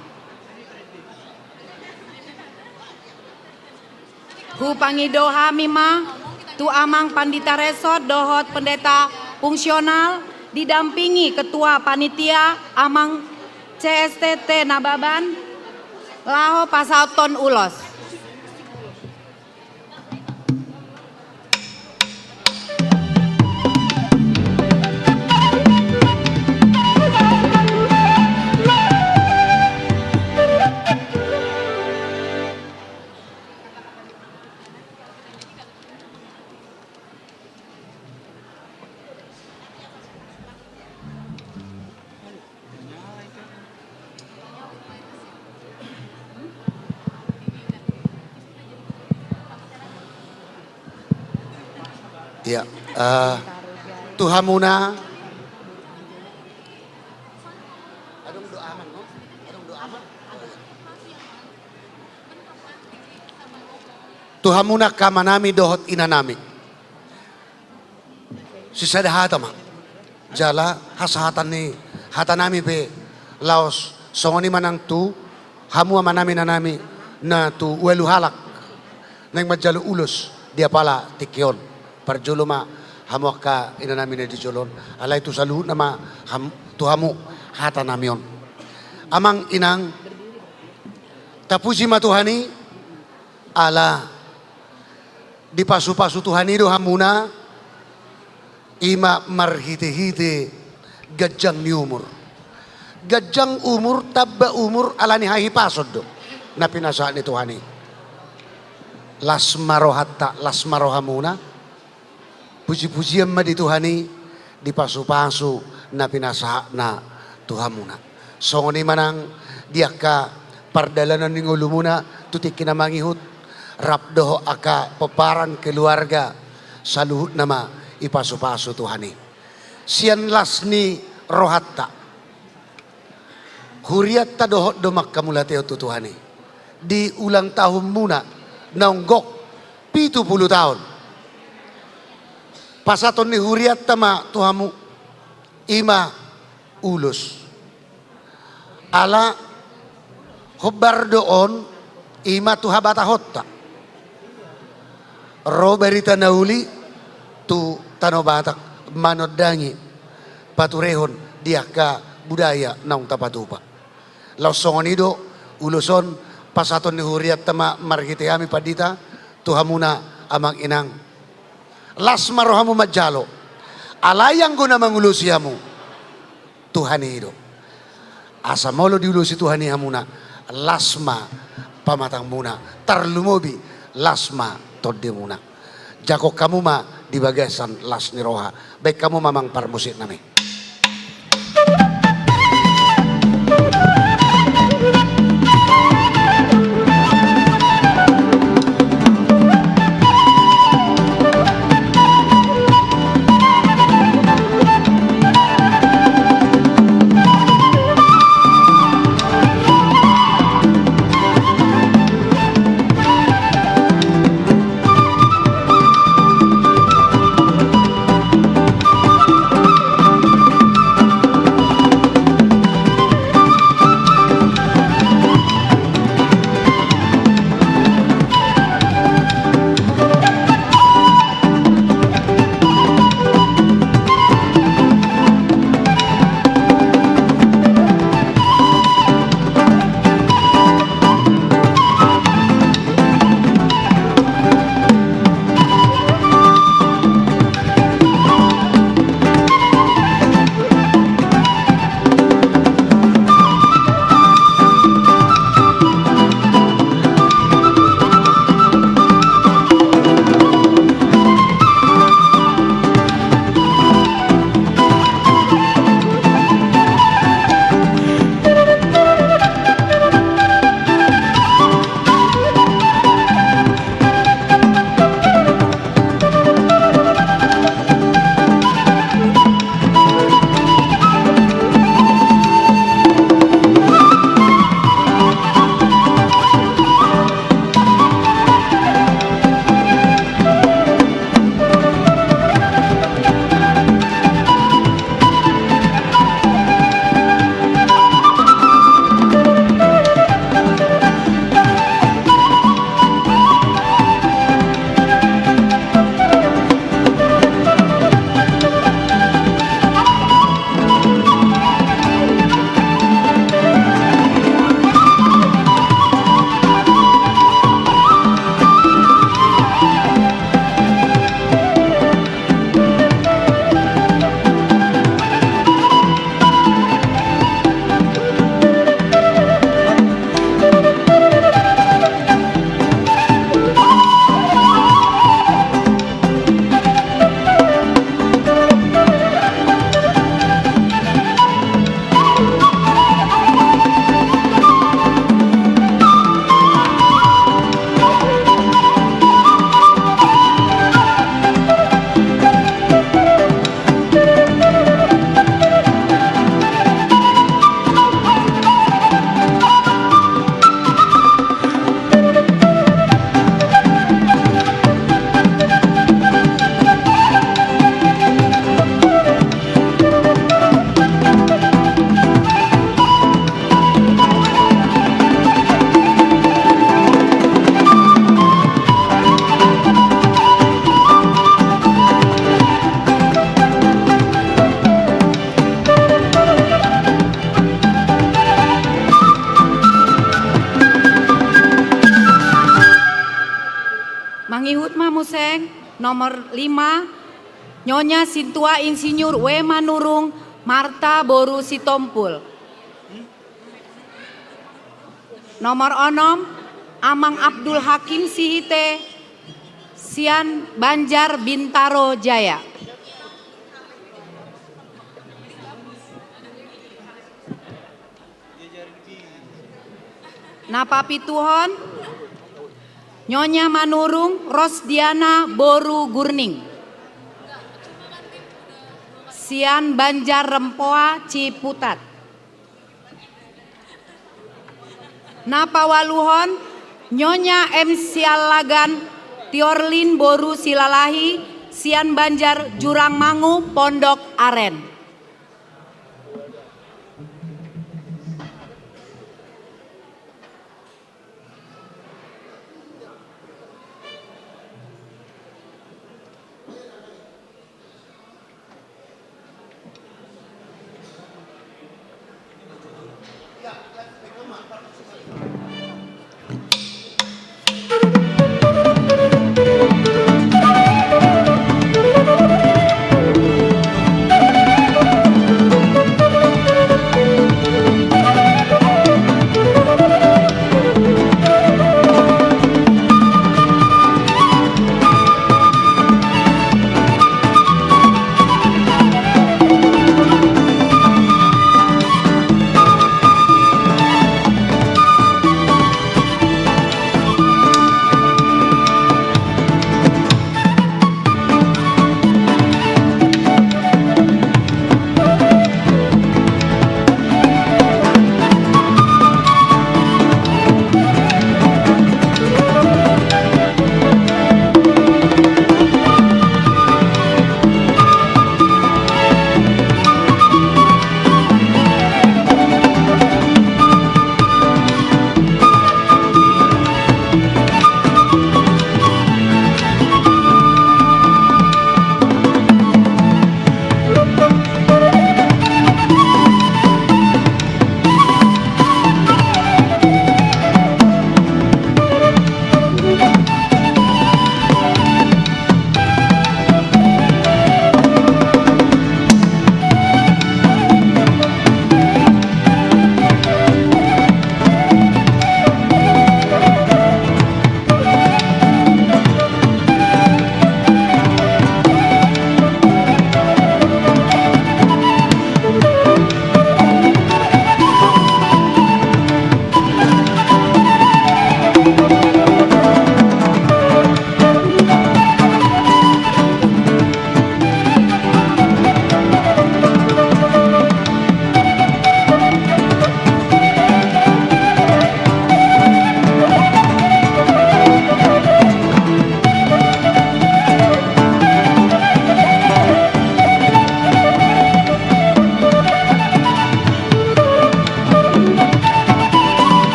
Hu Pangido Hamima, Tu Amang Pandita Resort, Dohot Pendeta Fungsional, didampingi Ketua Panitia Amang CSTT Nababan, Laho Pasauton Ulos. Ya, Tuhamuna. Tuhamuna kamanami dohot inanami. Sisadahata ma. Jala hasahatan ni hatanami pe laos songoni manang tu hamu manami nanami na tu uelu halak nang majalu ulus dia pala tikion parjulo ma hamu ka inanami na dijolon alay tu saluhut nama tu hamu hatanamion amang inang tapuji matuhani ala di pasu-pasu Tuhani do hamuna ima marhite-hite gajang ni umur. Gajang umur tabba umur ala ni hahi pasod do na pinasaan ni Tuhani. Lasmaro hatta lasmaro hamuna. Puji-pujian ma di Tuhani di pasu-pasu na pinasaan na Tuhamuna. Songoni manang diaka pardalanan ni ngulumuna tutik kinamangihut rapdoho aka peparan keluarga saluhut nama ipasu-pasu Tuhani. Sian lasni rohatta. Huriatta dohot domak kamulateo tu Tuhani. Di ulang tahun muna naunggok 70 tahun. Pasaton ni huriatta ma Tuhamu ima ulus. Ala hobbar doon ima tuhabata hotta. ro berita nauli tu Tanah Batak manodangi paturehon diaka budaya naung tapatupa. Lausongon ido uluson pasaton ni huriat tama margite ami padita tuhamuna amang inang. Lasma rohamu majalo. Alayang guna mangulusiamu Tuhan ido. Asa molo diulusi Tuhan hamuna lasma pamatang muna tarlumobi lasma todde muna. Jako kamu ma di bagasan las niroha. Baik kamu mamang parmusik nami. Mangihut Museng nomor 5 Nyonya Sintua Insinyur W. Manurung Marta Boru Sitompul. Nomor 6 Amang Abdul Hakim Sihite Sian Banjar Bintaro Jaya. Napa pituhon Nyonya Manurung Rosdiana Boru Gurning Sian Banjar Rempoa Ciputat. Napa waluhon Nyonya M. Sialagan Tiorlin Boru Silalahi Sian Banjar Jurang Mangu Pondok Aren.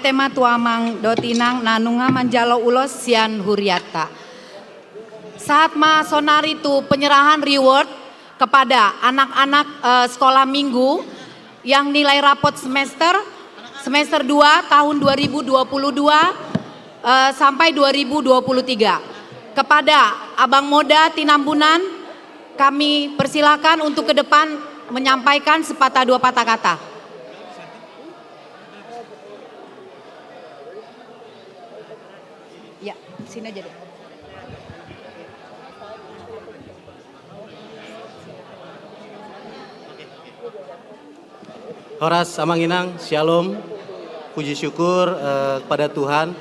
tema tuamang dotinang nanunga manjalo ulos sian huriata. Saat masonari itu penyerahan reward kepada anak-anak sekolah minggu yang nilai rapot semester 2 tahun 2022 sampai 2023. Kepada Abang Moda Tinambunan, kami persilakan untuk ke depan menyampaikan sepatah dua patah kata. Ya, sini aja deh. Horas Amanginang, Shalom, puji syukur kepada Tuhan.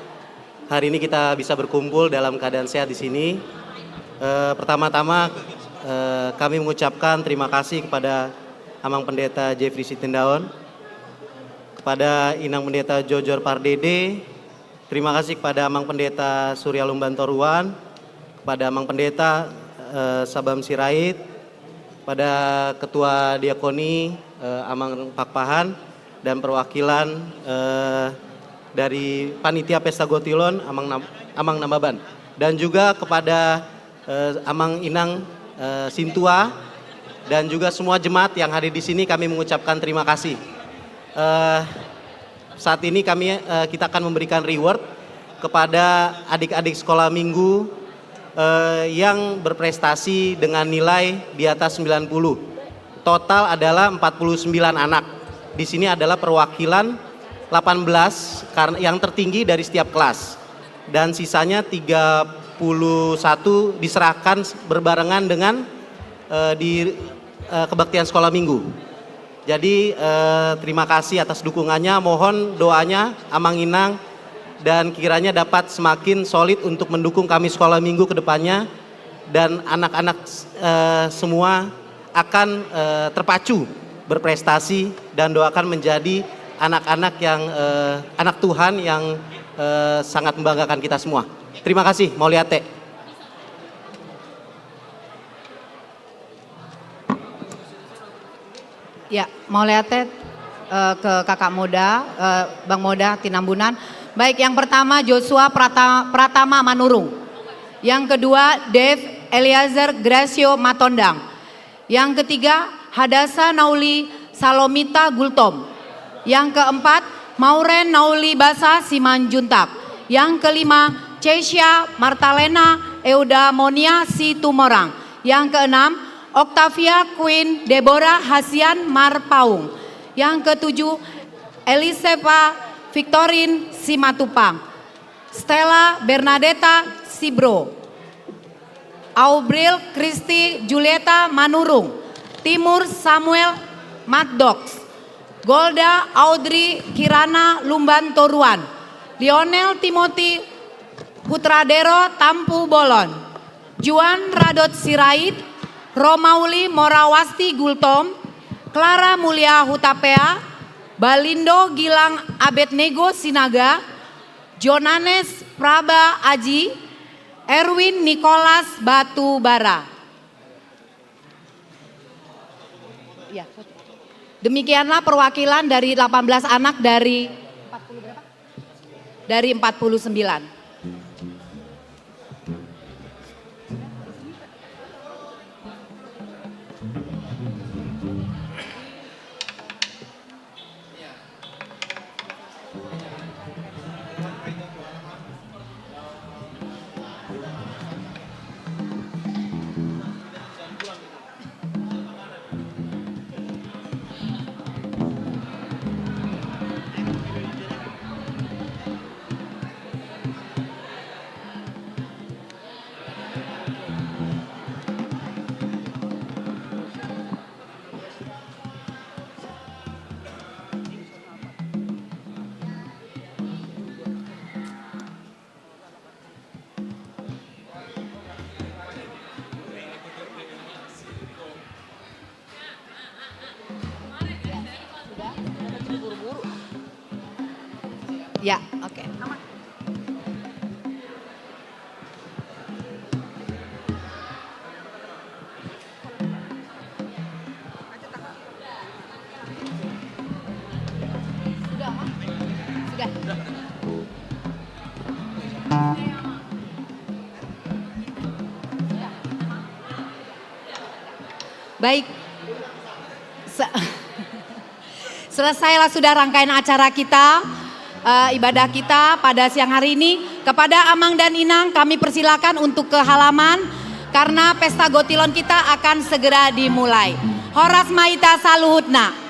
Hari ini kita bisa berkumpul dalam keadaan sehat di sini. Pertama-tama kami mengucapkan terima kasih kepada Amang Pendeta Jeffrey Sitindaon, kepada Inang Pendeta Jojor Pardede, terima kasih kepada Amang Pendeta Surya Lumbantoruan, kepada Amang Pendeta Sabam Sirait, pada Ketua Diakoni Amang Pakpahan dan perwakilan dari Panitia Pesta Gotilon Amang Nambaban, dan juga kepada Amang Inang Sintua dan juga semua jemaat yang hadir di sini, kami mengucapkan terima kasih. Saat ini kita akan memberikan reward kepada adik-adik sekolah minggu yang berprestasi dengan nilai di atas 90. Total adalah 49 anak. Di sini adalah perwakilan 18 yang tertinggi dari setiap kelas. Dan sisanya 31 diserahkan berbarengan dengan di kebaktian sekolah minggu. Jadi terima kasih atas dukungannya, mohon doanya Amang Inang dan kiranya dapat semakin solid untuk mendukung kami sekolah minggu ke depannya, dan anak-anak semua akan terpacu berprestasi dan doakan menjadi anak-anak yang anak Tuhan yang sangat membanggakan kita semua. Terima kasih, Mauliate. Ya, Mauliate ke Kakak Moda, Bang Moda Tinambunan. Baik, yang pertama Joshua Pratama Manurung. Yang kedua Dev Eliezer Gracio Matondang. Yang ketiga Hadasa Nauli Salomita Gultom. Yang keempat Mauren Nauli Basa Simanjuntak. Yang kelima Cesia Martalena Eudamonia Situmorang. Yang keenam Octavia Queen Deborah Hasian Marpaung. Yang ketujuh Elisepa Victorin Simatupang. Stella Bernadetta Sibro. Aubril Kristi Julieta Manurung. Timur Samuel Matdox. Golda Audrey Kirana Lumbantoruan. Lionel Timothy Putradero Tampu Bolon. Juan Radot Sirait. Romauli Morawasti Gultom. Clara Mulia Hutapea. Balindo Gilang Abednego Sinaga. Jonanes Praba Aji. Erwin Nicholas Batubara. Ya. Demikianlah perwakilan dari 18 anak dari 40 berapa? Dari 49. Ya, oke. Sudah, Mak? Sudah. Baik. Selesailah sudah rangkaian acara kita, ibadah kita pada siang hari ini. Kepada Amang dan Inang kami persilakan untuk ke halaman karena pesta Gotilon kita akan segera dimulai. Horas Maita Saluhutna.